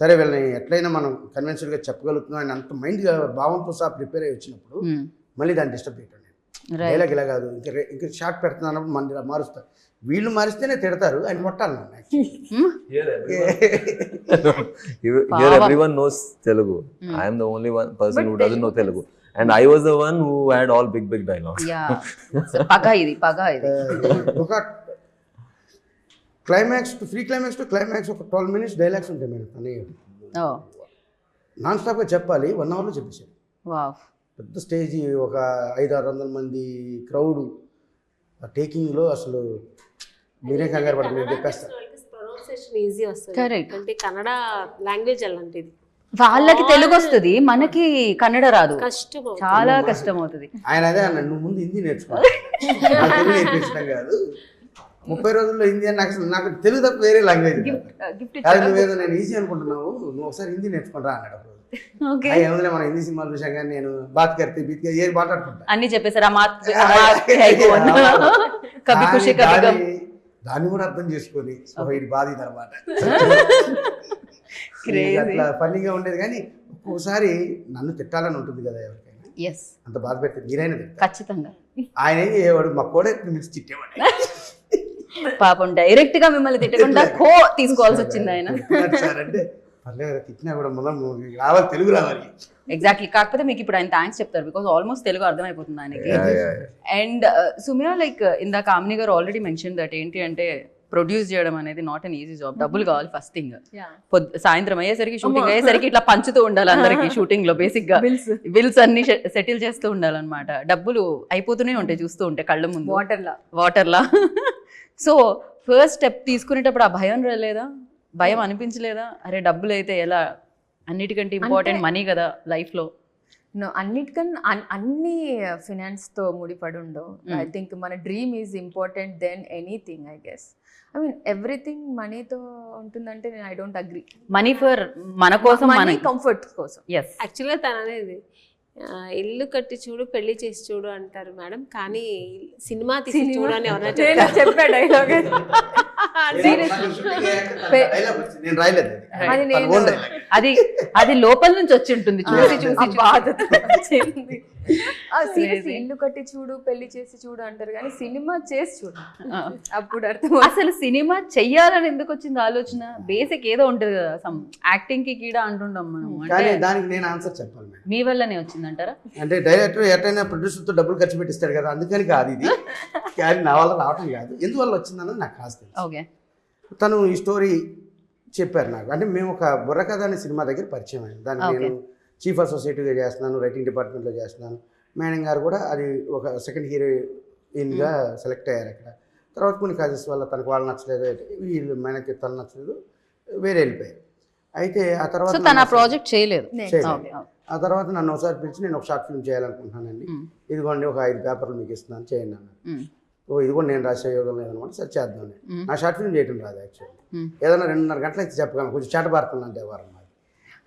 సరే వీళ్ళని ఎట్లయినా మనం కన్వెన్షన్గా చెప్పగలుగుతున్నాం అని అంత మైండ్గా భావంతో సహా ప్రిపేర్ అయ్యి వచ్చినప్పుడు మళ్ళీ దాన్ని డిస్టర్బ్ చేయటం. డైలాగ్ ఇలా కాదు, ఇంకా షార్ట్ పెడుతున్నప్పుడు మళ్ళీ మారుస్తా. వీళ్ళు మారిస్తేనే తిడతారు, ఆయన కొట్టాలి నన్ను Here everyone knows Telugu. I am the only one person who doesn't know Telugu. And I was the one who had all big dialogues. Yeah. పగ ఇది. ఒక climax to free climax to climax ఒక 12 minutes dialogues ఉంటాయి madam అని ఓ non స్టాప్గా చెప్పాలి, 1 hourలో చెప్పేసాడు. Wow. పెద్ద stage, ఒక 500-600 మంది క్రౌడ్, ఆ టేకింగ్లో అసలు మీరే కంగారు పడుతుంది, నేను చెప్పేస్తాను. ప్రొనౌన్సియేషన్ ఈజీ వస్తుంది. Correct. అంటే కన్నడ లాంగ్వేజ్ అలాంటిది, వాళ్ళకి తెలుగు వస్తుంది, మనకి కన్నడ రాదు, కష్టం. చాలా కష్టం అవుతుంది. ఆయన అదే అన్నాడు, నువ్వు ముందు హిందీ నేర్చుకోవాలి, నాకు తెలుగు నేర్పించడం కాదు, 30 రోజుల్లో హిందీ అని నాకు తెలుగు తప్ప వేరే లాంగ్వేజ్ గిఫ్ట్ కాదు, నువ్వేదో నేను ఈజీ అనుకుంటున్నావు, నువ్వు ఒకసారి హిందీ నేర్చుకుంటా అన్నాడు. ఓకే. ఏముందిలే మనం హిందీ సినిమాలు చూసాం కానీ నేను బాత్ కర్తే బీత్ ఏది మాట్లాడుకుంటా అన్ని చెప్పేశారు. కభీ ఖుషి కభీ గమ్. దాన్ని కూడా అర్థం చేసుకొని ఇది బాధ ఇది అనమాట. అట్లా ఫన్నీగా ఉండేది, కానీ ఒక్కోసారి నన్ను తిట్టాలని ఉంటుంది కదా ఎవరికైనా, ఎస్, అంత బాధ పెడితే మీరైనా తిట్టారు. ఖచ్చితంగా. ఆయన ఏం చేయవాడు, మా కూడా మిక్స్ తిట్టేవాడు. పాపం డైరెక్ట్ గా మిమ్మల్ని తిట్టకుండా కో తీసుకోవాల్సి వచ్చింది ఆయన. సార్ అంటే పర్లేదు, తిట్టినా కూడా మనం రావాలి, తెలుగు రావాలి. ఎగ్జాక్ట్లీ. కాకపోతే మీకు ఇప్పుడు ఆయన థ్యాంక్స్ చెప్తారు, బికాస్ ఆల్మోస్ట్ తెలుగు అర్థమైపోతుంది ఆయనకి. అండ్ సుమ్యా, లైక్ ఇందాక కామిని గారు ఆల్రెడీ మెన్షన్ దట్ ఏంటి అంటే ప్రొడ్యూస్ చేయడం అనేది నాట్ అన్ ఈజీ జాబ్. డబ్బులు కావాలి ఫస్ట్ థింగ్. సాయంత్రం అయ్యేసరికి, షూటింగ్ అయ్యేసరికి ఇట్లా పంచుతూ ఉండాలి అందరికి షూటింగ్ లో. బేసిక్ గా బిల్స్ అన్ని సెటిల్ చేస్తూ ఉండాలన్నమాట. డబ్బులు అయిపోతూనే ఉంటాయి చూస్తూ ఉంటే కళ్ళ ముందు వాటర్లా. సో ఫస్ట్ స్టెప్ తీసుకునేటప్పుడు ఆ భయం రాలేదా? భయం అనిపించలేదా? అరే డబ్బులు అయితే ఎలా, అన్నిటికంటే ఇంపార్టెంట్ మనీ కదా లైఫ్లో. అన్నిటికన్నా అన్ని ఫినాన్స్తో ముడిపడి ఉండవు. ఐ థింక్ మన dream is important then anything. I guess I mean everything మనీతో ఉంటుందంటే నేను I don't agree. Money for మన కోసం, మన కంఫర్ట్ కోసం. ఎస్, యాక్చువల్గా తను అనేది ఇల్లు కట్టి చూడు పెళ్లి చేసి చూడు అంటారు మేడం, కానీ సినిమా తీసి చూడు అని ఎవరైనా చెప్పా డైలాగ్. అది లోపల నుంచి వచ్చి ఉంటుంది, చూసి సీరియస్లీ ఇల్లు కట్టి చూడు పెళ్లి చేసి చూడు అంటారు, కానీ సినిమా చేసి చూడు అప్పుడు అర్థం. అసలు సినిమా చెయ్యాలని ఎందుకు వచ్చింది ఆలోచన? బేసిక్ ఏదో ఉంటుంది కదా, సమ్ యాక్టింగ్ కి కీడా అంటుంటాం మనం. కానీ దానికి నేను ఆన్సర్ చెప్పాలి మేడం. మీ వల్లనే వచ్చిందంటారా? అంటే డైరెక్టర్ ఎటైనా ప్రొడ్యూసర్తో డబ్బులు ఖర్చు పెట్టిస్తాడు కదా, అందుకని కాదు ఇది. కానీ నా వల్ల రావటం కాదు, ఎందువల్ల వచ్చిందన్నది నాకు కాస్త తెలుసు. ఓకే. తను ఈ స్టోరీ చెప్పారు నాకు. అంటే మేము ఒక బుర్రకథ అనే సినిమా దగ్గర పరిచయం అయింది. దాన్ని నేను చీఫ్ అసోసియేట్గా చేస్తున్నాను, రైటింగ్ డిపార్ట్మెంట్లో చేస్తున్నాను. మేడం గారు కూడా అది ఒక సెకండ్ హీరోయిన్గా సెలెక్ట్ అయ్యారు అక్కడ. తర్వాత కొన్ని కాజెస్ వల్ల తనకు వాళ్ళు నచ్చలేదు, వీళ్ళు మేనకి తను నచ్చలేదు, వేరే వెళ్ళిపోయారు. అయితే ఆ తర్వాత ప్రాజెక్ట్ చేయలేదు. ఆ తర్వాత నన్ను ఒకసారి పిలిచి, నేను ఒక షార్ట్ ఫిల్మ్ చేయాలనుకుంటున్నానండి, ఇదిగోండి ఒక 5 పేపర్లు మీకు ఇస్తున్నాను, చేయండి అన్నాను. ఓ ఇది కూడా నేను రాసే యోగం లేదనమాట, సరే చేద్దాం. నా షార్ట్ ఫిల్మ్ చేయటం రాదు యాక్చువల్లీ, ఏదైనా 2.5 గంటలు అయితే చెప్పగలను, కొంచెం చేటబారుతుంది అంటే వారం.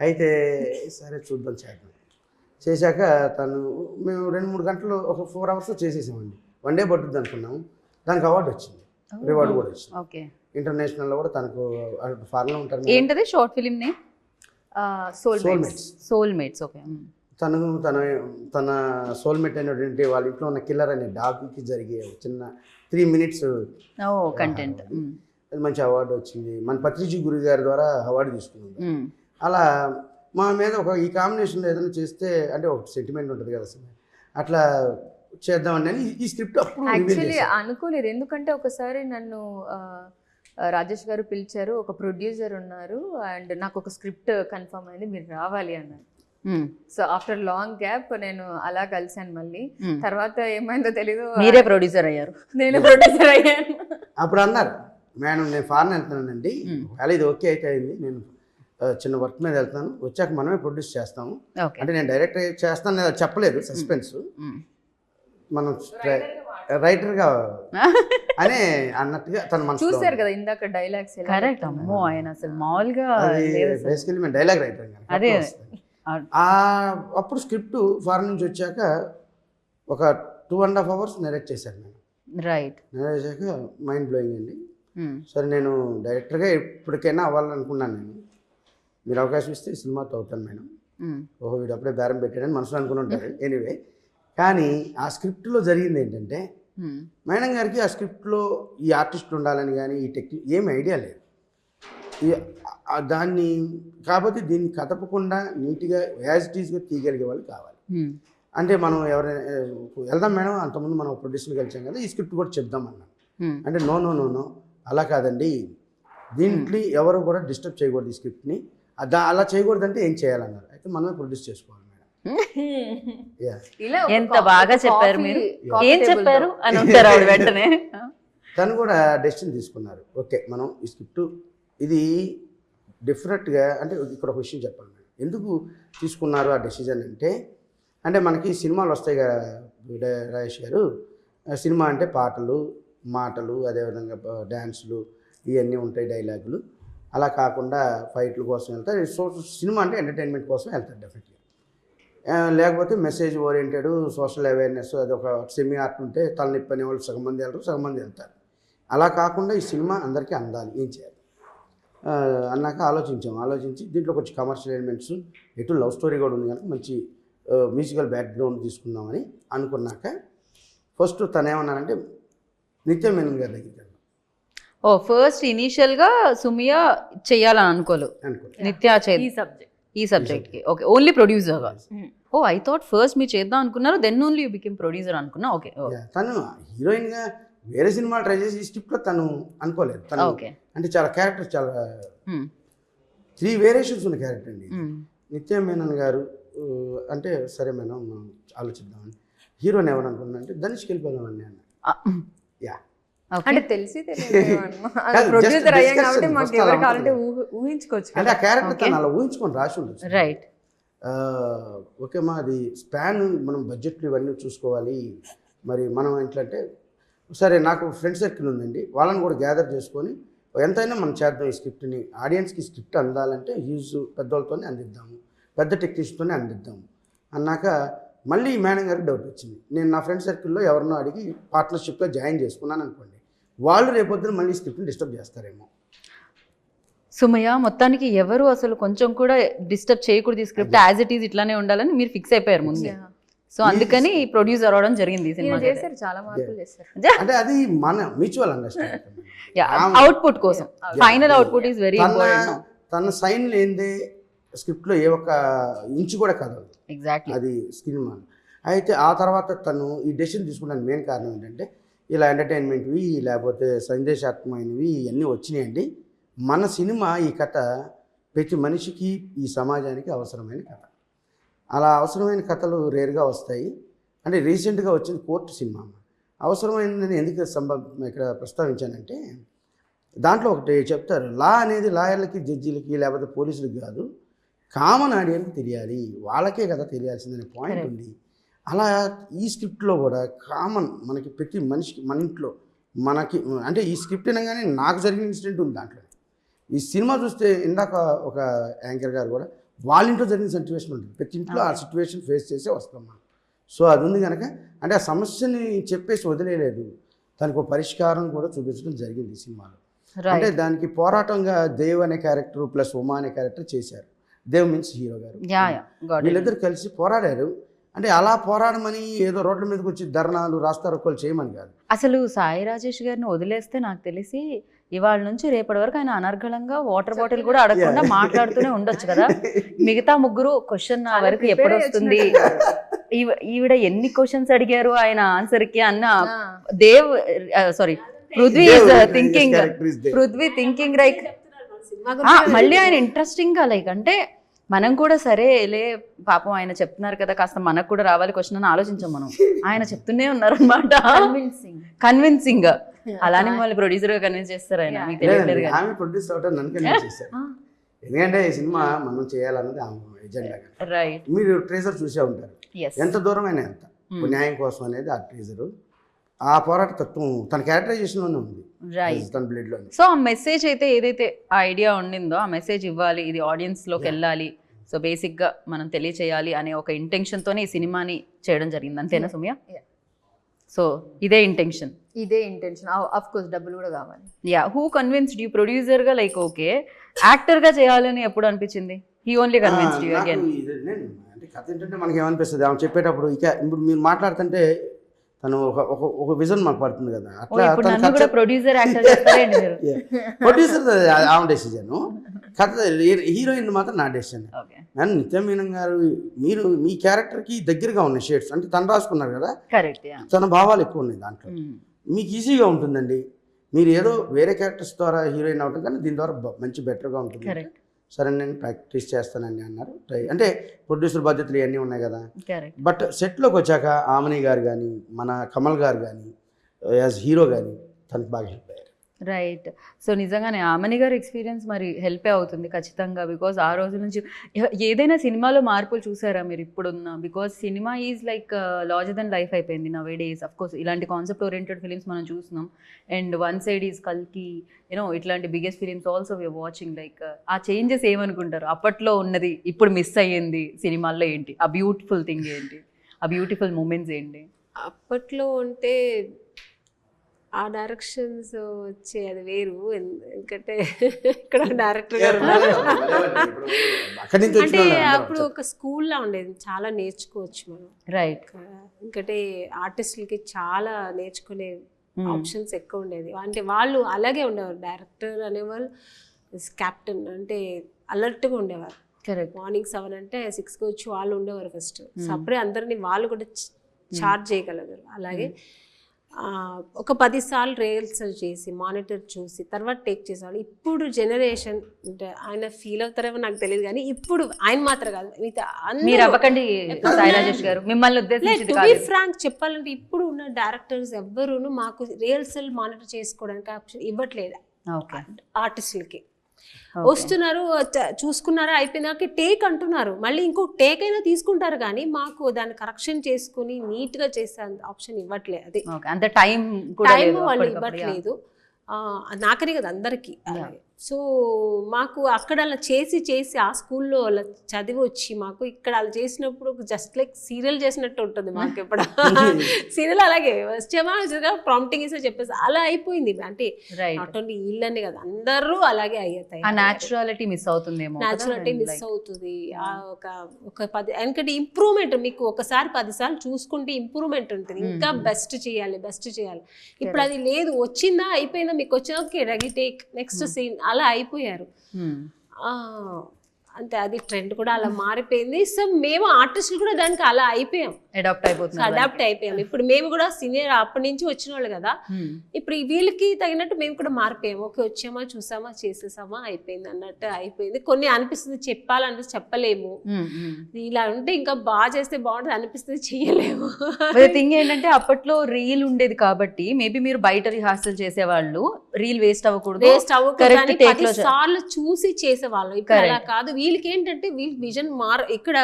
అయితే సరే చూద్దాం చేద్దాం. చేశాక మేము 2-3 గంటలు ఒక 4 hours చేసేసామండి. 1 day పట్టుద్ది అనుకున్నాము. దానికి అవార్డు వచ్చింది, రివార్డు కూడా వచ్చింది. ఓకే. ఇంటర్నేషనల్లో కూడా తనకు ఫారెన్లో ఉంటారు. ఏంటది short film name? Soulmates. Okay. తన సోల్మేట్ అనేటువంటి వాళ్ళ ఇంట్లో ఉన్న కిల్లర్ అనే డాగ్కి జరిగే చిన్న 3 minutes కంటెంట్, అది మంచి అవార్డు వచ్చింది. మన పత్రిజీ గురి గారి ద్వారా అవార్డు తీసుకున్నాం. అలా మా మీద ఈ కాంబినేషన్లో ఏదైనా చేస్తే అంటే ఒక సెంటిమెంట్ ఉంటుంది కదా సార్, అట్లా చేద్దామని ఈ స్క్రిప్ట్ అప్పుడు యాక్చువల్లీ అనుకోలేదు. ఎందుకంటే ఒకసారి నన్ను రాజేష్ గారు పిలిచారు, ఒక ప్రొడ్యూసర్ ఉన్నారు అండ్ నాకు ఒక స్క్రిప్ట్ కన్ఫర్మ్ అయింది, మీరు రావాలి అన్నారు. సో ఆఫ్టర్ లాంగ్ గ్యాప్ నేను అలా కలిసాను మళ్ళీ. తర్వాత ఏమైందో తెలీదు, మీరే ప్రొడ్యూసర్ అయ్యారు. నేను ప్రొడ్యూసర్ అయ్యాను. అప్పుడు అన్నారు, మేడం నేను ఫారెన్ వెళ్తున్నానండి, అలా ఇది ఓకే అయితే అయింది, నేను చిన్న వర్క్ మీద వెళ్తాను, వచ్చాక మనమే ప్రొడ్యూస్ చేస్తాము. అంటే నేను డైరెక్ట్ చేస్తాను లేదా చెప్పలేదు, సస్పెన్స్. మనం రైటర్గా అనే అన్నట్టుగా తన మనసు చూసారు కదా ఇందాక డైలాగ్స్. కరెక్ట్. అమ్మో, ఆయన అసలు మామూలుగా బేసికలీ మేము డైలాగ్ రైటర్. అదే అప్పుడు స్క్రిప్ట్ ఫారెన్ నుంచి వచ్చాక ఒక 2.5 hours నెరేట్ చేశాను నేను. రైట్. నెరేట్ చేశాక మైండ్ బ్లోయింగ్ అండి. సరే నేను డైరెక్టర్గా ఎప్పటికైనా అవ్వాలనుకున్నాను. నేను మీరు అవకాశం ఇస్తే సినిమాతో అవుతాను మేడం. ఓహో వీడు అప్పుడే బేరం పెట్టాడని మనసులో అనుకుని ఉంటారు. ఎనీవే, కానీ ఆ స్క్రిప్ట్లో జరిగింది ఏంటంటే మేడం గారికి ఆ స్క్రిప్ట్లో ఈ ఆర్టిస్టులు ఉండాలని కానీ ఈ టెక్నిక్ ఏమి ఐడియా లేదు. దాన్ని కాకపోతే దీన్ని కదపకుండా నీట్గా యాజ్ ఇట్ ఈస్గా తీయగలిగే వాళ్ళు కావాలి. అంటే మనం ఎవరైనా వెళ్దాం మేడం, అంతకుముందు మనం ప్రొడ్యూసర్ని కలిసాం కదా, ఈ స్క్రిప్ట్ కూడా చెప్దాం అన్నాను. అంటే నో నో నో నో అలా కాదండి, దీంట్లో ఎవరు కూడా డిస్టర్బ్ చేయకూడదు ఈ స్క్రిప్ట్ని, అలా చేయకూడదంటే ఏం చేయాలన్నారు. అయితే మనమే ప్రొడ్యూస్ చేసుకోవాలి మేడం. ఎంత బాగా చెప్పారు మీరు, ఏం చెప్పారు అని ఉంటారు ఆవిడ వెంటనే. తను కూడా డెసిషన్ తీసుకున్నారు. ఓకే మనం ఈ స్క్రిప్ట్ ఇది డిఫరెంట్గా, అంటే ఇక్కడ ఒక విషయం చెప్పాలి మేడం, ఎందుకు తీసుకున్నారు ఆ డెసిజన్ అంటే మనకి సినిమాలు వస్తాయి కదా రాజేష్ గారు, సినిమా అంటే పాటలు మాటలు అదేవిధంగా డ్యాన్సులు ఇవన్నీ ఉంటాయి, డైలాగులు. అలా కాకుండా ఫైట్ల కోసం వెళ్తారు. సినిమా అంటే ఎంటర్టైన్మెంట్ కోసం వెళ్తారు డెఫినెట్గా. లేకపోతే మెసేజ్ ఓరియంటెడ్ సోషల్ అవేర్నెస్ అది ఒక సెమీ ఆర్ట్ ఉంటే తలనొప్పి అనే వాళ్ళు సగం మంది వెళ్తారు, సగం మంది వెళ్తారు. అలా కాకుండా ఈ సినిమా అందరికీ అందాలి, ఏం చేయాలి అన్నాక ఆలోచించి దీంట్లో కొంచెం కమర్షియల్ ఎలిమెంట్స్, ఎటు లవ్ స్టోరీ కూడా ఉంది కనుక మంచి మ్యూజికల్ బ్యాక్గ్రౌండ్ తీసుకుందామని అనుకున్నాక ఫస్ట్ తను ఏమన్నానంటే నిత్య మేనన్ గారి దగ్గరికి వెళ్ళాం. ఫస్ట్ ఇనీషియల్ గా సుమియ చెయ్యాలని అనుకోలేదు, నిత్య ఈ సబ్జెక్ట్ కి. ఓకే, ఓన్లీ ప్రొడ్యూసర్ గా. ఐ థాట్ ఫస్ట్ మీరు చేద్దాం అనుకున్నారు, then only you became producer అనుకున్నా. ఓకే, తను హీరోయిన్ గా వేరే సినిమా ట్రై చేసి ఈ స్క్రిప్ట్ లో తను అనుకోలేదు. తను అంటే చాలా క్యారెక్టర్, చాలా 3 వేరియేషన్స్ ఉన్న క్యారెక్టర్ అండి. నిత్య మేనన్ గారు అంటే సరే మేడం మనం ఆలోచిద్దామని. హీరోని ఎవరు అనుకున్నా అంటే ధనుష్కి వెళ్ళిపోదామని అన్న. అంటే తెలిసి ప్రొడ్యూసర్ అయ్యాం కాబట్టి మాకు ఎవరు కావాలంటే ఊహించుకోవచ్చు. అంటే ఆ క్యారెక్టర్ తను అలా ఊహించుకొని రాసి ఉండొచ్చు. రైట్. ఓకే మా అది స్పాన్ మనం బడ్జెట్లు ఇవన్నీ చూసుకోవాలి. మరి మనం ఏంటంటే సరే నాకు ఫ్రెండ్ సర్కిల్ ఉందండి, వాళ్ళని కూడా గ్యాదర్ చేసుకొని ఎంతైనా మనం చేద్దాం ఈ స్క్రిప్ట్ని, ఆడియన్స్కి స్క్రిప్ట్ అందాలంటే హ్యూజ్ పెద్దవాళ్ళతోనే అందిద్దాము, పెద్ద టెక్నీషియన్తోనే అందిద్దాము అన్నాక మళ్ళీ మేడం గారికి డౌట్ వచ్చింది. నేను నా ఫ్రెండ్ సర్కిల్లో ఎవరినో అడిగి పార్ట్నర్షిప్లో జాయిన్ చేసుకున్నాను అనుకోండి, వాళ్ళు రేపొద్దున మళ్ళీ స్క్రిప్ట్ని డిస్టర్బ్ చేస్తారేమో. సుమయ్య మొత్తానికి ఎవరు అసలు కొంచెం కూడా డిస్టర్బ్ చేయకూడదు, ఈ స్క్రిప్ట్ యాజ్ ఇట్ ఈజ్ ఇట్లానే ఉండాలని మీరు ఫిక్స్ అయిపోయారు ముందే. సో అందుకని ప్రొడ్యూసర్ అవడం జరిగింది. సినిమా చేశారు, చాలా మార్పులు చేశారు. అంటే అది మన మ్యూచువల్ అండర్స్టాండింగ్, అవుట్పుట్ కోసం. Final output is very important. తన సైన్ లేనిదే స్క్రిప్ట్లో ఏ ఒక్క ఇంచు కూడా కదలదు. ఎగ్జాక్ట్లీ, అది సినిమా. అయితే ఆ తర్వాత తను ఈ డెసిషన్ తీసుకున్నాను మెయిన్ కారణం ఏంటంటే ఇలా ఎంటర్టైన్మెంట్వి లేకపోతే సందేశాత్మకమైనవి ఇవన్నీ వచ్చినాయండి. మన సినిమా ఈ కథ ప్రతి మనిషికి ఈ సమాజానికి అవసరమైన కథ. అలా అవసరమైన కథలు రేర్గా వస్తాయి. అంటే రీసెంట్గా వచ్చింది కోర్టు సినిమా. అవసరమైందని ఎందుకు ఇక్కడ ప్రస్తావించానంటే దాంట్లో ఒకటి చెప్తారు, లా అనేది లాయర్లకి జడ్జీలకి లేకపోతే పోలీసులకి కాదు, కామన్ ఆడియన్కి తెలియాలి, వాళ్ళకే కదా తెలియాల్సిందనే పాయింట్ ఉంది. అలా ఈ స్క్రిప్ట్లో కూడా కామన్ మనకి ప్రతి మనిషికి మన ఇంట్లో మనకి అంటే ఈ స్క్రిప్ట్ అనగానే నాకు జరిగిన ఇన్సిడెంట్ ఉంది దాంట్లో. ఈ సినిమా చూస్తే ఇందాక ఒక యాంకర్ గారు కూడా వాళ్ళ ఇంట్లో జరిగిన సిచ్యువేషన్ ఉంటుంది, ప్రతి ఇంట్లో ఆ సిచ్యువేషన్ ఫేస్ చేసే వస్తాం మనం. సో అది ఉంది కనుక అంటే ఆ సమస్యని చెప్పేసి వదిలేదు, దానికి ఒక పరిష్కారం కూడా చూపించడం జరిగింది ఈ సినిమాలో. అంటే దానికి పోరాటంగా దేవ్ అనే క్యారెక్టర్ ప్లస్ ఉమా అనే క్యారెక్టర్ చేశారు. దేవ్ మీన్స్ హీరో గారు, వీళ్ళిద్దరు కలిసి పోరాడారు. అంటే అలా పోరాడమని ఏదో రోడ్ల మీదకి వచ్చి ధర్నాలు రాస్తారోకోలు చేయమని కాదు. అసలు సాయి రాజేష్ గారిని వదిలేస్తే నాకు తెలిసి ఇవాళ నుంచి రేపటి వరకు ఆయన అనర్గళంగా వాటర్ బాటిల్ కూడా అడగకుండా మాట్లాడుతూనే ఉండొచ్చు కదా. మిగతా ముగ్గురు క్వశ్చన్ నా వరకు ఎప్పుడు వస్తుంది, ఈవిడ ఎన్ని క్వశ్చన్స్ అడిగారు ఆయన ఆన్సర్ కి అన్న Dev sorry Prithvi thinking like మళ్ళీ ఆయన ఇంట్రెస్టింగ్ గా లైక్ అంటే మనం కూడా సరే లే పాపం ఆయన చెప్తున్నారు కదా కాస్త మనకు కూడా రావాలి క్వశ్చన్ అని ఆలోచించాం మనం. ఆయన చెప్తూనే ఉన్నారు అనమాట, కన్విన్సింగ్ గా. అలానే మళ్ళీ ప్రొడ్యూసర్ గా కన్విన్స్ చేస్తారు ఆయన, మీకు తెలియట్లేదు కదా. ఎందుకంటే ఈ సినిమా మనం చేయాలన్నది ఎజెండా. రైట్. మీరు ట్రేజర్ చూసే ఉంటారు, ఎంత దూరమైనా ఎంత న్యాయం కోసం అనేది ఆ ట్రేజరు. ఆ పోరాట తత్వం తన క్యారెక్టరైజేషన్లోనే ఉంది, తన బ్లడ్లో. సో ఆ మెసేజ్ అయితే ఏదైతే ఆ ఐడియా ఉండిందో ఆ మెసేజ్ ఇవ్వాలి, ఇది ఆడియన్స్లోకి వెళ్ళాలి, సో బేసిక్గా మనం తెలియచేయాలి అనే ఒక ఇంటెన్షన్తోనే ఈ సినిమాని చేయడం జరిగింది, అంతేనా సుమ్య? సో ఇదే ఇంటెన్షన్ ఆఫ్ కోర్స్ డబ్బులు కూడా కావాలి. యా, హూ కన్విన్స్డ్ యూ ప్రొడ్యూసర్గా లైక్ ఓకే యాక్టర్గా చేయాలని ఎప్పుడు అనిపించింది? He only convinced you again? అంటే కథ ఏంటంటే మనకి ఏమనిపిస్తుంది ఆమె చెప్పేటప్పుడు, ఇక ఇప్పుడు మీరు మాట్లాడుతుంటే తను ఒక విజన్ మాకు పడుతుంది కదా, ఓ, అట్లా ఇప్పుడు నన్ను కూడా ప్రొడ్యూసర్ యాక్టర్ చేస్తారండి మీరు. ప్రొడ్యూసర్ ఆమె డెసిజన్, కథ హీరోయిన్ మాత్రం నా డెసిజన్. ఓకే, కానీ నిత్య మీనన్ గారు మీరు మీ క్యారెక్టర్కి దగ్గరగా ఉన్నాయి షేడ్స్, అంటే తను రాసుకున్నారు కదా, కరెక్ట్. తన భావాలు ఎక్కువ ఉన్నాయి దాంట్లో, మీకు ఈజీగా ఉంటుందండి. మీరు ఏదో వేరే క్యారెక్టర్స్ ద్వారా హీరోయిన్ అవుతుంది, కానీ దీని ద్వారా మంచి బెటర్గా ఉంటుంది. కరెక్ట్, సరే నేను ప్రాక్టీస్ చేస్తానండి అన్నారు. అంటే ప్రొడ్యూసర్ బాధ్యతలు ఇవన్నీ ఉన్నాయి కదా. కరెక్ట్. బట్ సెట్లోకి వచ్చాక ఆమని గారు కానీ మన కమల్ గారు కానీ యాజ్ హీరో కానీ తనకు బాగా హెల్ప్ అయ్యారు. రైట్. సో నిజంగానే ఆమని గారి ఎక్స్పీరియన్స్ మరి హెల్పే అవుతుంది ఖచ్చితంగా. బికాజ్ ఆ రోజు నుంచి ఏదైనా సినిమాలో మార్పులు చూసారా మీరు ఇప్పుడున్న? Because cinema is like larger than life అయిపోయింది నవ్ డేస్. అఫ్ కోర్స్ ఇలాంటి కాన్సెప్ట్ ఓరియంటెడ్ ఫిలిమ్స్ మనం చూస్తున్నాం. అండ్ వన్ సైడ్ ఈజ్ కల్కి, యూనో ఇట్లాంటి biggest films also we're watching. Like uh changes ఏమనుకుంటారు? అప్పట్లో ఉన్నది ఇప్పుడు మిస్ అయ్యింది సినిమాల్లో ఏంటి? ఆ బ్యూటిఫుల్ థింగ్ ఏంటి? ఆ బ్యూటిఫుల్ మూమెంట్స్ ఏంటి? అప్పట్లో అంటే ఆ డైరెక్షన్స్ వచ్చే అది వేరు. ఎందుకంటే ఇక్కడ డైరెక్టర్ గారు అంటే అప్పుడు ఒక స్కూల్లా ఉండేది, చాలా నేర్చుకోవచ్చు మనం. రైట్. ఎందుకంటే ఆర్టిస్టులకి చాలా నేర్చుకునే ఆప్షన్స్ ఎక్కువ ఉండేది. అంటే వాళ్ళు అలాగే ఉండేవారు, డైరెక్టర్ అనేవాళ్ళు కెప్టెన్ అంటే అలర్ట్గా ఉండేవారు. కరెక్ట్. మార్నింగ్ 7 అంటే 6కి వచ్చి వాళ్ళు ఉండేవారు ఫస్ట్. సో అప్పుడే అందరినీ వాళ్ళు కూడా చార్జ్ చేయగలగారు. అలాగే ఒక 10 సార్లు రిహర్సల్ చేసి మానిటర్ చూసి తర్వాత టేక్ చేసేవాళ్ళు. ఇప్పుడు జనరేషన్ అంటే ఆయన ఫీల్ అవుతారేమో నాకు తెలియదు, కానీ ఇప్పుడు ఆయన మాత్రం కాదు, మీరు అవ్వకండి సాయి రాజేష్ గారు, మిమ్మల్ని ఉద్దేశించి టు బి ఫ్రాంక్ చెప్పాలంటే ఇప్పుడు ఉన్న డైరెక్టర్స్ ఎవ్వరూను మాకు రిహర్సల్ మానిటర్ చేసుకోవడానికి ఆప్షన్ ఇవ్వట్లేదు ఆర్టిస్టులకి. వస్తున్నారు, చూసుకున్నారా, అయిపోయినాక టేక్ అంటున్నారు, మళ్ళీ ఇంకో టేక్ అయినా తీసుకుంటారు, కానీ మాకు దాన్ని కరెక్షన్ చేసుకుని నీట్గా చేసే ఆప్షన్ ఇవ్వట్లేదు. అది అంత టైం వాళ్ళు ఇవ్వట్లేదు. నాకనే కదా అందరికీ. సో మాకు అక్కడ అలా చేసి ఆ స్కూల్లో అలా చదివి వచ్చి మాకు ఇక్కడ అలా చేసినప్పుడు జస్ట్ లైక్ సీరియల్ చేసినట్టు ఉంటుంది మాకు. ఎప్పుడు సీరియల్ అలాగే వచ్చామా ప్రాంప్టింగ్ ఇస్తే చెప్పేసి అలా అయిపోయింది. అంటే నాట్ ఓన్లీ వీళ్ళని కదా, అందరూ అలాగే అయ్యాయి. న్యాచురాలిటీ మిస్ అవుతుందేమో. న్యాచురాలిటీ మిస్ అవుతుంది. ఒక 10 ఎందుకంటే ఇంప్రూవ్మెంట్ మీకు ఒకసారి 10 సార్లు చూసుకుంటే ఇంప్రూవ్మెంట్ ఉంటుంది. ఇంకా బెస్ట్ చేయాలి. ఇప్పుడు అది లేదు, వచ్చిందా అయిపోయిందా, మీకు వచ్చినా okay ready take next scene అలా అయిపోయారు. అంతే, అది ట్రెండ్ కూడా అలా మారిపోయింది. సో మేము ఆర్టిస్టులు కూడా దానికి అలా అయిపోయాం, అడాప్ట్ అయిపోయాం. ఇప్పుడు మేము కూడా సీనియర్ అప్పటి నుంచి వచ్చిన వాళ్ళు కదా, ఇప్పుడు వీళ్ళకి తగినట్టు మేము కూడా మారిపోయాము. ఓకే వచ్చామా, చూసామా, చేసేసామా, అయిపోయింది అన్నట్టు అయిపోయింది. కొన్ని అనిపిస్తుంది చెప్పాలనిపిస్తుంది, చెప్పలేము. ఇలా ఉంటే ఇంకా బాగా చేస్తే బాగుంటుంది అనిపిస్తుంది, చెయ్యలేము. థింగ్ ఏంటంటే అప్పట్లో రీల్ ఉండేది కాబట్టి మేబీ మీరు బయట రిహార్సల్ చేసేవాళ్ళు, రీల్ వేస్ట్ అవ్వకూడదు, 10 సార్లు చూసి చేసేవాళ్ళు. ఇప్పుడు అలా కాదు. వీళ్ళకి ఏంటంటే వీళ్ళకి విజన్ ఇక్కడ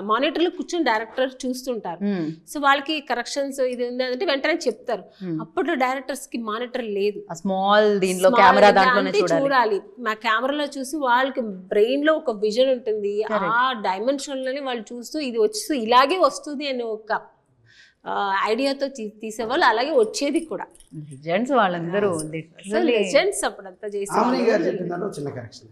మానిటర్లో కూర్చొని డైరెక్టర్ చూస్తుంటారు. సో వాళ్ళకి కరెక్షన్స్ ఇది ఉందంటే వెంటనే చెప్తారు. అప్పట్లో డైరెక్టర్స్ కి మానిటర్ లేదు, స్మాల్ దీంట్లో కెమెరా దాంట్లోనే చూడాలి. మా కెమెరాలో చూసి వాళ్ళకి బ్రెయిన్ లో ఒక విజన్ ఉంటుంది. ఆ డైమెన్షన్ లోనే వాళ్ళు చూస్తూ ఇది వచ్చి ఇలాగే వస్తుంది అని ఒక ఐడియాతో తీసేవాళ్ళు. అలాగే వచ్చేది కూడా. లెజెండ్స్ వాళ్ళందరూ, లెజెండ్స్ అప్పుడంతా చేసి. చిన్న కరెక్షన్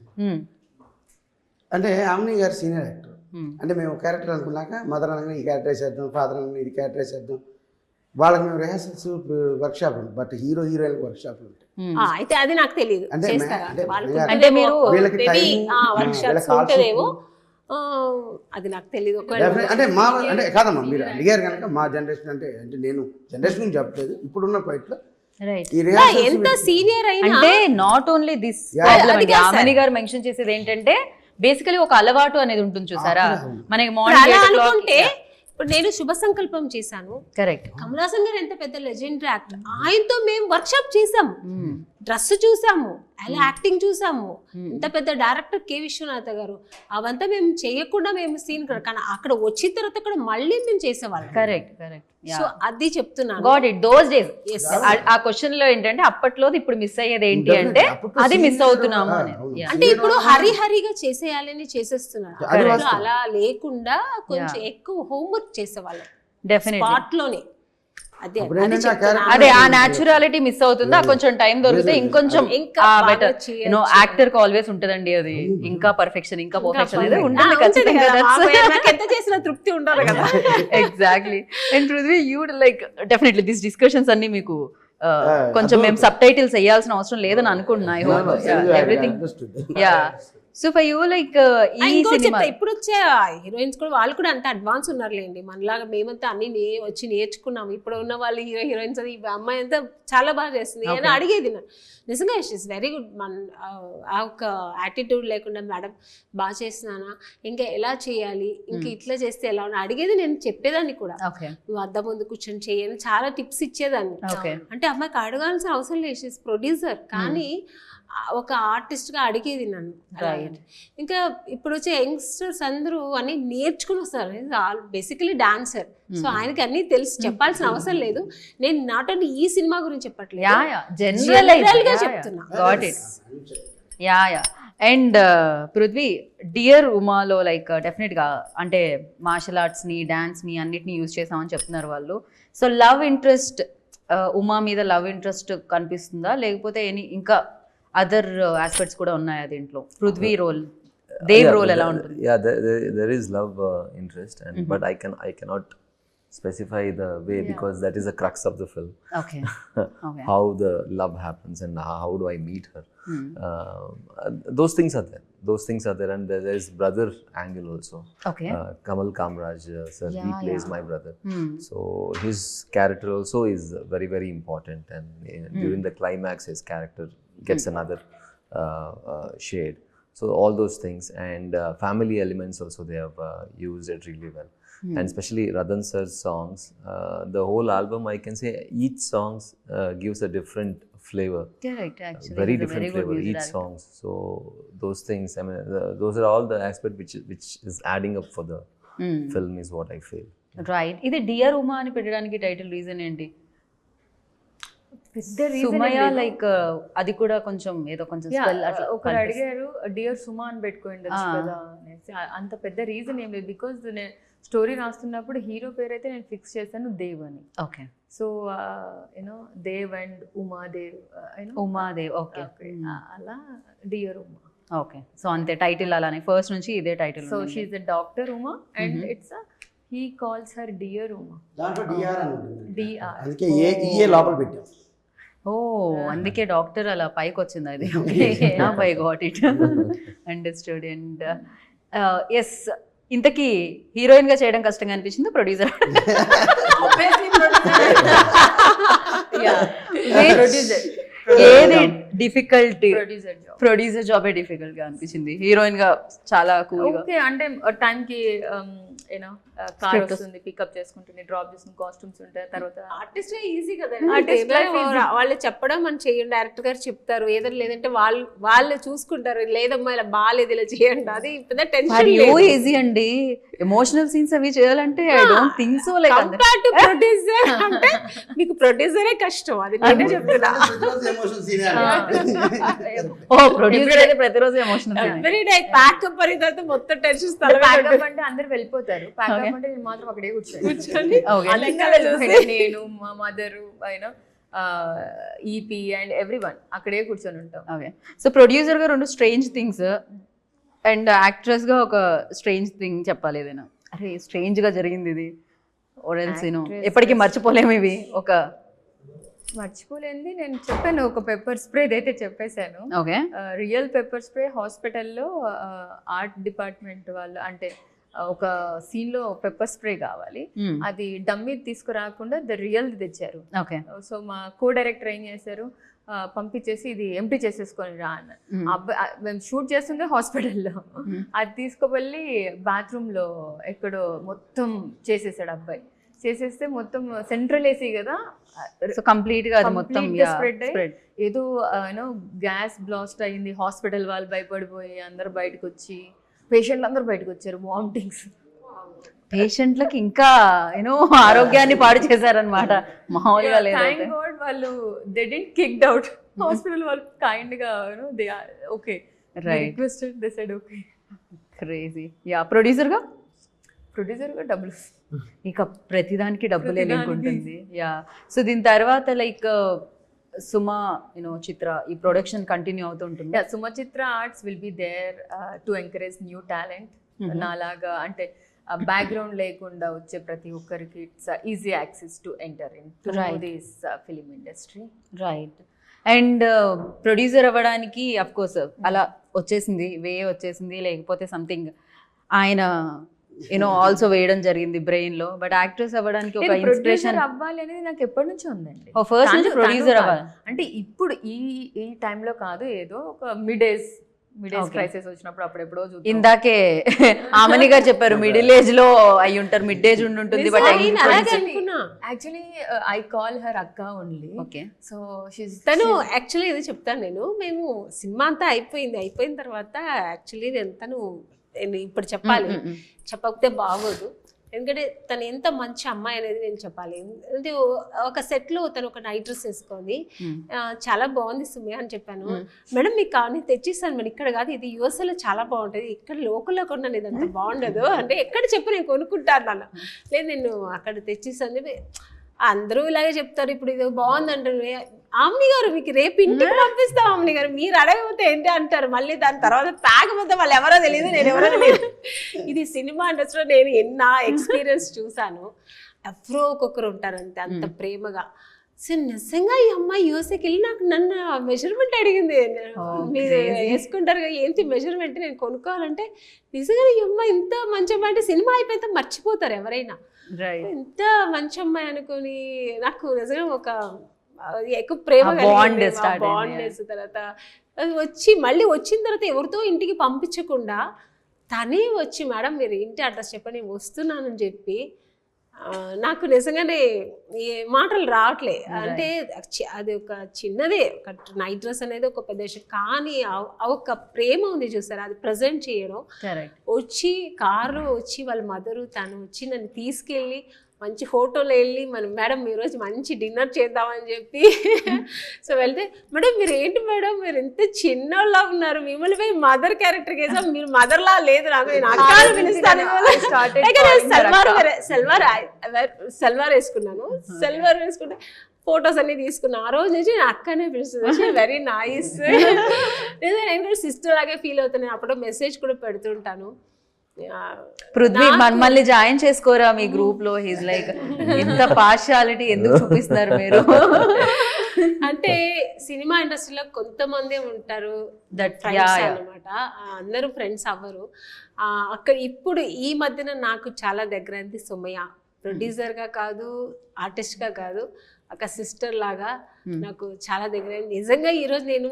అంటే ఆమ్ని గారు సీనియర్ యాక్టర్. అంటే మేము క్యారెక్టర్ అనుకున్నాక మదర్ అనగా ఈ క్యారెక్టర్ చేద్దాం, ఫాదర్ అనగా ఇది క్యారెక్టర్ చేద్దాం. వాళ్ళకి మేము రిహార్సల్స్ వర్క్షాప్ ఉంది, బట్ హీరోయిన్ వర్క్షాప్లు ఉంటాయి. అయితే అది నాకు తెలియదు. అంటే మీరు వర్క్షాప్స్ ఉంటేదేమో అది నాకు తెలియదు. అంటే అంటే కాదమ్మా, మీరు అడిగారు కనుక మా జనరేషన్ అంటే నేను జనరేషన్ నుంచి చెప్పలేదు, ఇప్పుడున్న పాయింట్లో ఎంత సీనియర్ అయినా అంటే నాట్ ఓన్లీ దిస్ ఆమని గారు మెన్షన్ చేసేది ఏంటంటే బేసికలీ ఒక అలవాటు అనేది ఉంటుంది చూసారా మనకి మార్నింగ్. ఇప్పుడు నేను శుభ సంకల్పం చేశాను, కరెక్ట్. కమల్ హాసన్ గారు ఎంత పెద్ద లెజెండరీ యాక్టర్, ఆయనతో మేము వర్క్షాప్ చేసాము, డ్రెస్ చూసాము, అలా యాక్టింగ్ చూసాము. ఇంత పెద్ద డైరెక్టర్ కె విశ్వనాథ గారు, అవంతా మేము చేయకుండా మేము సీన్ కానీ అక్కడ వచ్చిన తర్వాత కూడా మళ్ళీ మేము చేసేవాళ్ళం. కరెక్ట్. సో అది చెప్తున్నాను. Got it, those days. ఆ క్వశ్చన్ లో ఏంటంటే అప్పట్లో ఇప్పుడు మిస్ అయ్యేది ఏంటి అంటే అది మిస్ అవుతున్నాము అనేది. అంటే ఇప్పుడు హరిగా చేసేయాలని చేసేస్తున్నారు. అలా లేకుండా కొంచెం ఎక్కువ హోంవర్క్ చేసేవాళ్ళం డెఫినెట్లీ స్పాట్ లోనే. అదే అప్పుడు అది ఏంటంటే ఆ చెప్తున్నా. character- అదే ఆ న్యాచురాలిటీ మిస్ అవుతుంది, ఆ కొంచెం టైం దొరికితే ఇంకొంచెం ఇంకా బాగా బెటర్ చేయొచ్చు. యాక్టర్ కి ఆల్వేస్ ఉంటదండి అది, ఇంకా పర్ఫెక్షన్ ఇంకా పర్ఫెక్షన్ అనేది ఉంటుంది ఉంటుంది ఖచ్చితంగా. కదా, మాకు నాకు ఎంత చేసినా తృప్తి ఉండాలి కదా. Exactly. And Prithvi you like definitely this discussions అన్ని మీకు కొంచెం అదో- మేము సబ్ టైటిల్స్ వేయాల్సిన అవసరం లేదని అనుకుంటున్నా. I hope everything. Yeah. So for you like ఈ ఇంకోటి సినిమా చెప్తా, ఇప్పుడు వచ్చే హీరోయిన్స్ కూడా వాళ్ళు కూడా అంత అడ్వాన్స్ ఉన్నారులేండి, మనలాగా మేమంతా అన్ని వచ్చి నేర్చుకున్నాము. ఇప్పుడు ఉన్న వాళ్ళు హీరోయిన్స్ అది అమ్మాయి అంతా చాలా బాగా చేస్తుంది అని అడిగేది నేను. నిజంగా షీస్ వెరీ గుడ్. మన ఆ ఒక యాటిట్యూడ్ లేకుండా మేడం బాగా చేస్తున్నానా, ఇంకా ఎలా చేయాలి, ఇంకా ఇట్లా చేస్తే ఎలా ఉన్నా అడిగేది, నేను చెప్పేదాన్ని కూడా. ఓకే నువ్వు అద్దం ముందు కూర్చొని చేయని చాలా టిప్స్ ఇచ్చేదాన్ని. ఓకే అంటే అమ్మాయికి అడగాల్సిన అవసరం లేదు, షీస్ ప్రొడ్యూసర్, కానీ ఒక ఆర్టిస్ట్గా అడిగేది నన్ను. Right. ఇంకా ఇప్పుడు వచ్చే యంగ్స్టర్స్ అందరూ అన్ని నేర్చుకుని వస్తారు, బేసికలీ డాన్సర్. సో ఆయనకి అన్ని తెలిసి చెప్పాల్సిన అవసరం లేదు. నేను నాట్ ఓన్లీ ఈ సినిమా గురించి చెప్పట్లేదు, యా యా General గా చెప్తున్నా. Got it. Yeah yeah. And Prithvi, dear ఉమాలో లైక్ డెఫినెట్గా అంటే మార్షల్ ఆర్ట్స్ని డాన్స్ని అన్నిటిని యూజ్ చేసామని చెప్తున్నారు వాళ్ళు. సో లవ్ ఇంట్రెస్ట్, ఉమా మీద లవ్ ఇంట్రెస్ట్ కనిపిస్తుందా, లేకపోతే ఇంకా అదర్ ఆస్పెక్ట్స్ కూడా ఉన్నాయా దీంట్లో? పృథ్వీ రోల్, దేవ్ రోల్ ఎలా ఉంటుంది? Yeah, there is love interest, and but I cannot specify the way because that is the crux of the film. Okay okay. How the love happens and how do I meet her. Those things are there. Those things are there, and there is brother angle also. Okay. Kamal Kamraj sir, he plays my brother. So his character also is very very important, and during the climax his character gets another shade. So all those things, and family elements also they have used it really well. And especially Radhan sir's songs, the whole album I can say each songs gives a different flavor. Correct, actually. Very he's a different very good flavor music each director. songs. So those things, I mean those are all the aspect which is adding up for the film is what I feel. Right. ఇది dear Uma అని పెట్టడానికి title reason ఏంటి? పెద్ద reason Sumaya ఏం లేదు. Like అది కూడా కొంచెం ఏదో కొంచెం Yeah, spell అట్లా ఒకరు కనిపిస్తుంది. అడిగారు డియర్ సుమా అని పెట్టుకోండొచ్చు కదా అనేసి. అంత పెద్ద రీజన్ ఏం లేదు, బికాజ్ నేను స్టోరీ రాస్తున్నప్పుడు హీరో పేరు అయితే నేను ఫిక్స్ చేశాను దేవ్ అని. Okay. So you know Dev and Umadev, Umadev. Okay అలా డియర్ ఉమా. ఓకే. సో అంతే టైటిల్ అలానే ఫస్ట్ నుంచి ఇదే title. So she's the doctor Uma and it's he calls her dear Uma. దాంట్లో DR అని ఉంటుంది. DR. అందుకే ఏ లోపల పెట్టాం. ఓ అందుకే డాక్టర్ అలా పైకి వచ్చింది అది. I got it, understood. And yes, ఇంతకీ హీరోయిన్ గా చేయడం కష్టంగా అనిపించింది ప్రొడ్యూసర్? ఏది డిఫికల్టీ? ప్రొడ్యూసర్ జాబే డిఫికల్ట్ గా అనిపించింది, హీరోయిన్ గా చాలా కూల్ గా. ఓకే, అంటే టైంకి యూనో కార్ వస్తుంది, పికప్ చేసుకుంటుంది, డ్రాప్ చేస్తుంది, కాస్ట్యూమ్స్ ఉంటాయి. తర్వాత ఆర్టిస్ట్ ఈజీ కదా, Artist life easy. వాళ్ళు చెప్పడం మనం చేయండి, డైరెక్టర్ గారు చెప్తారు, ఏదో లేదంటే వాళ్ళు చూసుకుంటారు, లేదమ్మా ఇలా బాగాలేదు ఇలా చేయండి, అది పెద్ద టెన్షన్ ఈజీ అండి. ఎమోషనల్ సీన్స్ అవి చేయాలంటే I don't think so. Like compare to producer అంటే మీకు ప్రొడ్యూసరే కష్టం, అది నేనే చెప్తున్నా. ఓ ప్రొడ్యూసర్ అయితే ప్రతిరోజు ఎమోషనల్. ఎవ్రీ డే ప్యాకప్ అయిన తర్వాత మొత్తం టెన్షన్ ప్యాకప్ అంటే అందరు వెళ్ళిపోతారు, ప్యాకప్ అంటే నేను మాత్రం అక్కడే కూర్చొని నేను, మా mother, you know EP and everyone అక్కడే కూర్చొని ఉంటాం. ఓకే. సో ప్రొడ్యూసర్ గా రెండు స్ట్రేంజ్ థింగ్స్ అండ్ యాక్ట్రెస్ గా ఒక స్ట్రేంజ్ థింగ్ చెప్పాలి ఏదైనా. అరే స్ట్రేంజ్ గా జరిగింది ఇది, ఎప్పటికీ మర్చిపోలేము ఇవి. ఒక మర్చిపోలేంది నేను చెప్పాను, ఒక పెప్పర్ స్ప్రే అయితే చెప్పేశాను. ఓకే. రియల్ పెప్పర్ స్ప్రే హాస్పిటల్లో ఆర్ట్ డిపార్ట్మెంట్ వాళ్ళు, అంటే ఒక సీన్ లో పెప్పర్ స్ప్రే కావాలి, అది డమ్మీ తీసుకురాకుండా రియల్ తెచ్చారు. ఓకే. సో మా కో డైరెక్టర్ ఏం చేశారు, పంపించేసి ఇది ఎంప్టీ చేసేసుకొని రా అన్న. అబ్బాయి మేము షూట్ చేస్తుండే హాస్పిటల్లో, అది తీసుకువెళ్ళి బాత్రూమ్ లో ఎక్కడో మొత్తం చేసేసాడు అబ్బాయి. చేసేస్తే మొత్తం సెంట్రల్ ఏసీ కదా, సో కంప్లీట్ గా అది మొత్తం స్ప్రెడ్ అయ్యి ఏదో యూనో గ్యాస్ బ్లాస్ట్ అయింది. హాస్పిటల్ వాళ్ళు భయపడిపోయి అందరు బయటకు వచ్చి, పేషెంట్లు అందరూ బయటకు వచ్చారు, వామిటింగ్స్. పేషెంట్లకి ఇంకా యూనో ఆరోగ్యాన్ని పాడు చేశారనమాట, మామూలుగా లేదు. థ్యాంక్ గాడ్ వాళ్ళు they didn't kicked out. Hospital వాళ్ళు కైండ్ గా you know they are okay, right, requested, they said okay. Crazy. Yeah. Producer గా ప్రొడ్యూసర్గా డబ్బులు ఇక ప్రతిదానికి డబ్బులే లింక్ ఉంటుంది. యా, సో దీని తర్వాత లైక్ సుమ చిత్ర ఈ ప్రొడక్షన్ కంటిన్యూ అవుతుంటుంది. Yeah, Sumachitra arts will be there to encourage new talent. నాలాగా అంటే బ్యాక్గ్రౌండ్ లేకుండా వచ్చే ప్రతి ఒక్కరికి it's easy access to enter in this film industry. Right. And producer అవ్వడానికి అఫ్ కోర్స్ అలా వచ్చేసింది, వచ్చేసింది, లేకపోతే సంథింగ్ ఆయన ఆల్సో వేయడం జరిగింది బ్రెయిన్ లో. బట్ యాక్ట్రెస్ అవ్వడానికి ఒక ఇన్స్పిరేషన్ అవ్వాలి అనేది నాకు ఎప్పటి నుంచో ఉందండి. ఫస్ట్ నుంచి ప్రొడ్యూసర్ అవ్వాలి అంటే ఇప్పుడు ఈ టైంలో కాదు, ఏదో ఒక మిడ్ ఏజ్ క్రైసిస్ వచ్చినప్పుడు అప్పుడెప్పుడో ఇందాకే ఆమని గారు చెప్పారు మిడిల్ ఏజ్ లో అయి ఉంటారు, మిడ్ ఏజ్ ఉంటుంది. But actually I call her అక్క ఓన్లీ. ఓకే. సో తను యాక్చువల్లీ ఇది చెప్తాను నేను. మేము సినిమా అంతా అయిపోయిన తర్వాత యాక్చువల్లీ తను ఇప్పుడు చెప్పాలి, చెప్పకపోతే బాగోదు. ఎందుకంటే తను ఎంత మంచి అమ్మాయి అనేది నేను చెప్పాలి. అంటే ఒక సెట్లో తను ఒక నైట్ డ్రెస్ వేసుకొని చాలా బాగుంది సుమే అని చెప్పాను. మేడం మీకు కానీ తెచ్చిస్తాను మేడం, ఇక్కడ కాదు ఇది యూఎస్ఏలో చాలా బాగుంటుంది, ఇక్కడ లోకల్లో కొన్నాను ఇది అంత బాగుండదు అంటే ఎక్కడ చెప్పు నేను కొనుక్కుంటాను అన్న. లేదు నేను అక్కడ తెచ్చిస్తాను చెప్పి అందరూ ఇలాగే చెప్తారు. ఇప్పుడు ఇది బాగుంది అంటారు. ఆమ్ని గారు మీకు రేపు ఇంటికి పంపిస్తాం ఆమ్ని గారు, మీరు అడగకపోతే ఏంటి అంటారు. మళ్ళీ దాని తర్వాత తాగకపోతే వాళ్ళు ఎవరో తెలియదు, నేను ఎవరో తెలియదు. ఇది సినిమా ఇండస్ట్రీలో నేను ఎన్నో ఎక్స్పీరియన్స్ చూసాను. ఎవరో ఒక్కొక్కరు ఉంటారంతే అంత ప్రేమగా. సో నిజంగా ఈ అమ్మాయి యూఎస్ఏకి వెళ్ళి నన్ను మెజర్మెంట్ అడిగింది. మీరు వేసుకుంటారు కదా ఏంటి మెజర్మెంట్ నేను కొనుక్కోవాలంటే, నిజంగా ఈ అమ్మాయి ఇంత మంచి అమ్మాయి అంటే సినిమా అయిపోయితే మర్చిపోతారు ఎవరైనా. ఎంత మంచి అమ్మాయి అనుకుని నాకు నిజంగా ఒక ఎక్కువ ప్రేమ బాండ్నెస్. తర్వాత మళ్ళీ వచ్చిన తర్వాత ఎవరితో ఇంటికి పంపించకుండా తనే వచ్చి మేడం మీరు ఇంటి అడ్రస్ చెప్పండి నేను వస్తున్నానని చెప్పి నాకు నిజంగానే మాటలు రావట్లే. అంటే అది ఒక చిన్నదే, ఒక నైట్ డ్రెస్ అనేది ఒక పెద్ద విషయం, కానీ ఒక ప్రేమ ఉంది చూసారా అది ప్రజెంట్ చేయడం. వచ్చి కారులో వచ్చి వాళ్ళ మదరు తను వచ్చి నన్ను తీసుకెళ్ళి మంచి హోటల్లో వెళ్ళి మేడం ఈరోజు మంచి డిన్నర్ చేద్దామని చెప్పి సో వెళ్తే మేడం మీరు ఏంటి మేడం మీరు ఎంత చిన్నలా ఉన్నారు, మిమ్మల్ని పోయి మదర్ క్యారెక్టర్ వేసాం, మీరు మదర్లా లేదు నాకు, నేను అక్కని పిలుస్తాను. సల్వార్ వేసుకున్నాను, సల్వార్ వేసుకుంటే ఫొటోస్ అన్ని తీసుకున్నా. ఆ రోజు నుంచి నేను అక్కనే పిలుస్తుంది, వెరీ నైస్. నేను కూడా సిస్టర్ లాగే ఫీల్ అవుతాను. అప్పుడు మెసేజ్ కూడా పెడుతుంటాను. పృథ్వీ మమ్మల్ని జాయిన్ చేసుకోరా మీ గ్రూప్ లో. హీస్ లైక్ ఇంత పార్షియాలిటీ ఎందుకు చూపిస్తున్నారు మీరు? అంటే సినిమా ఇండస్ట్రీలో కొంతమంది ఉంటారు అన్నమాట, అందరూ ఫ్రెండ్స్ అవ్వరు. అక్కడ ఇప్పుడు ఈ మధ్యన నాకు చాలా దగ్గర అయింది సుమయ్య. ప్రొడ్యూసర్గా కాదు, ఆర్టిస్ట్గా కాదు, ఒక సిస్టర్ లాగా నాకు చాలా దగ్గర. నిజంగా ఈరోజు నేను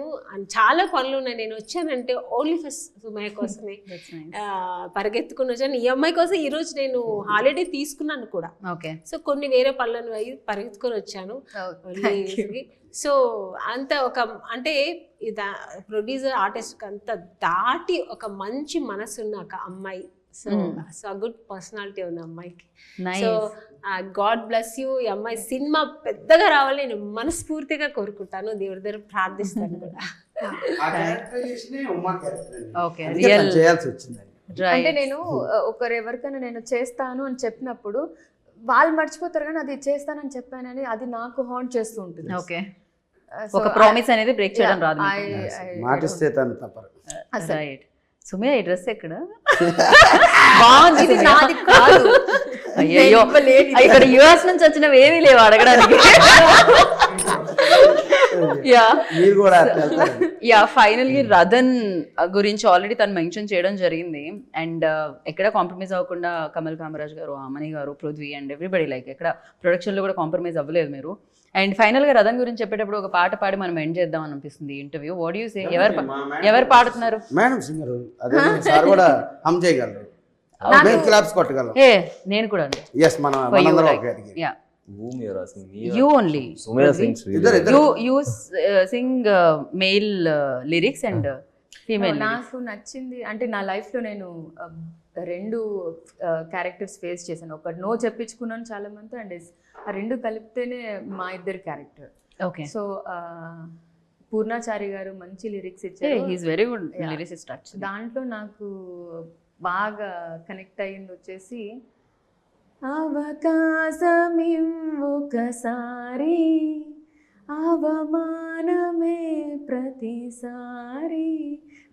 చాలా పనులు ఉన్నాయి, నేను వచ్చానంటే ఓన్లీ ఫర్ సుమయ్య కోసమే పరిగెత్తుకుని వచ్చాను. ఈ అమ్మాయి కోసం ఈరోజు నేను హాలిడే తీసుకున్నాను కూడా. సో కొన్ని వేరే పనులను అయ్యి పరిగెత్తుకొని వచ్చాను. సో అంత ఒక అంటే ప్రొడ్యూసర్ ఆర్టిస్ట్ అంత దాటి ఒక మంచి మనసున్న ఒక అమ్మాయి. సో గుడ్ పర్సనాలిటీ ఉంది అమ్మాయికి. So God bless you. ఈ అమ్మాయి సినిమా పెద్దగా రావాలి నేను మనస్ఫూర్తిగా కోరుకుంటాను, దేవుడి దగ్గర ప్రార్థిస్తాను కూడా. అంటే నేను ఎవరికైనా నేను చేస్తాను అని చెప్పినప్పుడు వాళ్ళు మర్చిపోతారు, కానీ అది చేస్తానని చెప్పానని అది నాకు హాంట్ చేస్తూ ఉంటుంది. ఓకే, ఒక ప్రామిస్ అనేది బ్రేక్ చేయడం రాదు. మాటిస్తే తను తప్పరు. రైట్. సుమే ఈ డ్రెస్ ఎక్కడ బాగుంది? అయ్యో ఇక్కడ యుఎస్ నుంచి వచ్చినవి ఏమీ లేవు అడగడానికి. యా ఫైనల్లీ రతన్ గురించి ఆల్రెడీ తను మెన్షన్ చేయడం జరిగింది. అండ్ ఎక్కడ కాంప్రమైజ్ అవ్వకుండా కమల్ కామరాజ్ గారు, ఆమని గారు, పృథ్వీ అండ్ ఎవ్రీబడి లైక్ ఎక్కడ ప్రొడక్షన్లో కూడా కాంప్రమైజ్ అవ్వలేదు మీరు. అండ్ ఫైనల్ గా రతన్ గురించి చెప్పేటప్పుడు ఒక పాట పాడి మనం ఎండ్ చేద్దాం అనిపిస్తుంది ఇంటర్వ్యూ. What you say? ఎవరు పాడుతున్నారు? మేడం సింగర్ అదే సార్ కూడా హమ్ చేయగలరు, మేము క్లాప్స్ కొట్టగలం. ఏ నేను కూడా అండి. yes మనందరం ఒకే category. Yeah whom you are asking me? You only. Sumaya sings really. You sing male lyrics and female lyrics. నాకు నచ్చింది అంటే నా లైఫ్లో నేను రెండు క్యారెక్టర్స్ ఫేస్ చేశాను. ఒకటి నో చెప్పించుకున్నాను చాలా మంది, అండ్ ఆ రెండు కలిపితేనే మా ఇద్దరు క్యారెక్టర్. ఓకే. సో పూర్ణాచారి గారు మంచి లిరిక్స్ ఇచ్చారు. He is very good lyricist. దాంట్లో నాకు బాగా కనెక్ట్ అయ్యింది వచ్చేసి అవకాశమివ్వొకసారి అవమానమే ప్రతిసారి.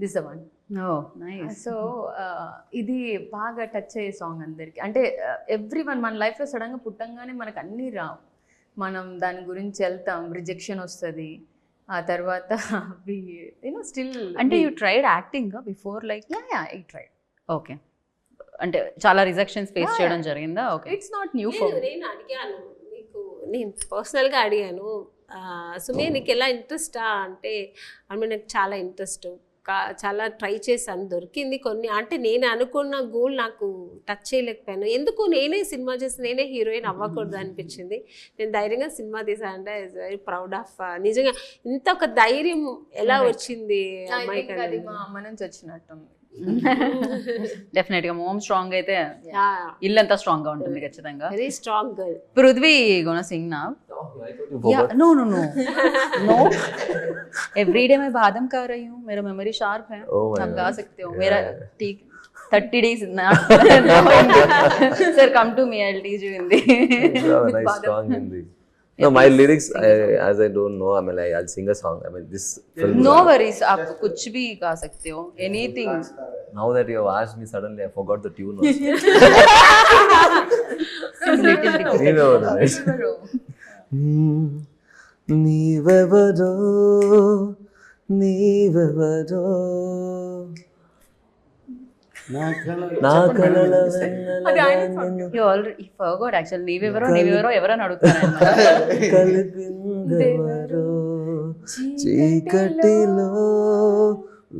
This one. Oh nice. So ఇది బాగా టచ్ అయ్యే సాంగ్ అందరికి. అంటే ఎవ్రీ వన్ మన లైఫ్లో సడన్గా పుట్టంగానే మనకు అన్నీ రావు, మనం దాని గురించి వెళ్తాం, రిజెక్షన్ వస్తుంది, ఆ తర్వాత స్టిల్. అంటే you tried acting before like? I tried. Okay, అంటే చాలా రిజెక్షన్స్ ఫేస్ Yeah, చేయడం జరిగిందా? Okay. It's not new for me. నేను అడిగాను నీకు, నేను పర్సనల్గా అడిగాను, సుమే నీకు ఎలా ఇంట్రెస్టా అంటే, అంటే నాకు చాలా ఇంట్రెస్ట్, చాలా ట్రై చేశాను, దొరికింది కొన్ని, అంటే నేను అనుకున్న గోల్ నాకు టచ్ చేయలేకపోయాను, ఎందుకు నేనే సినిమా చేసి నేనే హీరోయిన్ అవ్వకూడదు అనిపించింది. నేను ధైర్యంగా సినిమా తీసాను అంటే ఐ వెరీ ప్రౌడ్ ఆఫ్. నిజంగా ఇంత ఒక ధైర్యం ఎలా వచ్చింది అమ్మాయికి అది అనేది. మా అమ్మ నుంచి వచ్చినట్టుంది. డెఫినెట్ గా మోమ్ స్ట్రాంగ్ అయితే ఇల్లు అంతా స్ట్రాంగ్ గా ఉంటుంది ఖచ్చితంగా. Very strong girl. Prithvi gonna sing నా? I thought you forgot. No no no no, everyday मैं बादम खा रही हूँ, मेरा मेमोरी शार्प है, Oh my आप God. गा सकते हो. Yeah, मेरा yeah. ठीक 30 days sir come to me, I'll teach you Hindi. You have a nice strong Hindi. No, my lyrics, as I don't know, I mean, I'll sing a song. I mean, this film. No worries, आप कुछ भी गा सकते हो, anything. Now that you have asked me, suddenly I forgot the tune. Also. Little difficult. నీవెవరు? నీవెవరో నీవెవరో నా కలల You already forgot actually. నీవెవరో ఎవరని అడుగుతారు. కలిపిందెవరో చీకటిలో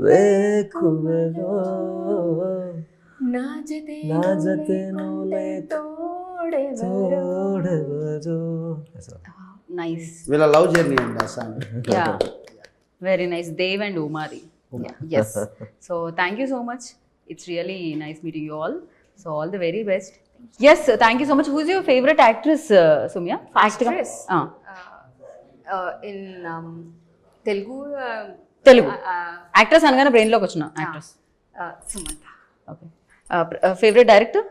వేకువలో నా జతే నువ్వే తోడెవరో. Nice. వీళ్ళ లవ్ జర్నీ అండి ఆ song. Yeah, very nice. Dev and Umari. Yes. So thank you so much. It's really nice meeting you all. So all the very best. Yes, thank you so much. Who's your favorite actress, Sumya? Actress? In Telugu Telugu actress అనగానే బ్రెయిన్లోకి వచ్చిన actress. Sumantha. Okay. Favourite director?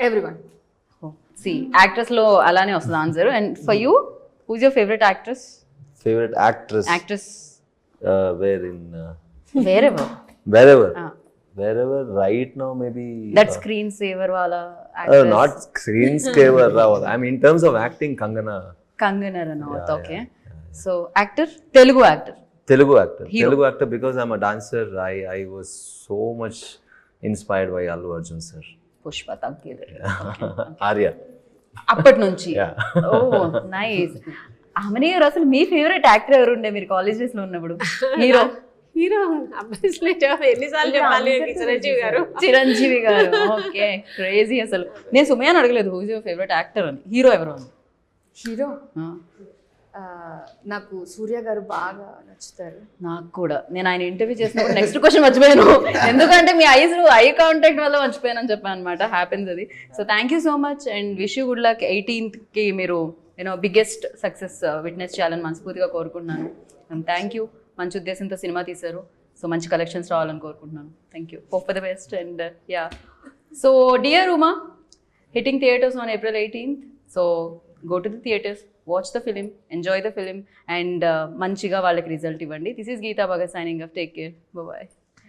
Everyone. సి యాక్ట్రెస్లో అలానే వస్తుంది answer. And for you, who's your favourite actress? Favorite actress? Actress Where in? Wherever. Wherever right now maybe. That screen saver వాళ్ళ Not screen saver. I mean in terms of acting, Kangana. Kangana Ranaut. Okay. So actor, Telugu actor? Telugu actor. Hero. Telugu actor because I'm a dancer. I was so much inspired by Allu Arjun sir. Pushpa తగ్గేది Arya. అప్పటి నుంచి. Yeah. ఓ nice. ఆమెనే అసలు మీ favourite actor ఎవరు ఉండే మీరు college days లో ఉన్నప్పుడు? హీరో? హీరో అబ్బాయి ఎన్నిసార్లు చెప్పాలి, చిరంజీవి గారు. చిరంజీవి గారు. Okay, crazy. అసలు నేను సుమయాని అడగలేదు హూజ్ యువర్ ఫేవరెట్ యాక్టర్ అని, హీరో ఎవరు అని. హీరో నాకు సూర్య గారు బాగా నచ్చుతారు. నాకు కూడా. నేను ఆయన ఇంటర్వ్యూ చేసినప్పుడు నెక్స్ట్ క్వశ్చన్ మర్చిపోయాను, ఎందుకంటే మీ ఐ కాంటాక్ట్ వల్ల మర్చిపోయాను అని చెప్పాను అనమాట. హ్యాపెన్స్ అది. So thank you so much and wish you good luck. 18th మీరు బిగ్గెస్ట్ సక్సెస్ విట్నెస్ చేయాలని మనస్ఫూర్తిగా కోరుకుంటున్నాను. And thank you. మంచి ఉద్దేశంతో సినిమా తీశారు, సో మంచి కలెక్షన్స్ రావాలని కోరుకుంటున్నాను. Thank you. Hope for the best. And yeah, so dear Uma, hitting theatres on April 18th. So go to the theatres, watch the film, enjoy the film, and manchiga vallaki result ivandi. This is Geeta Bhagat signing off. Take care. Bye bye.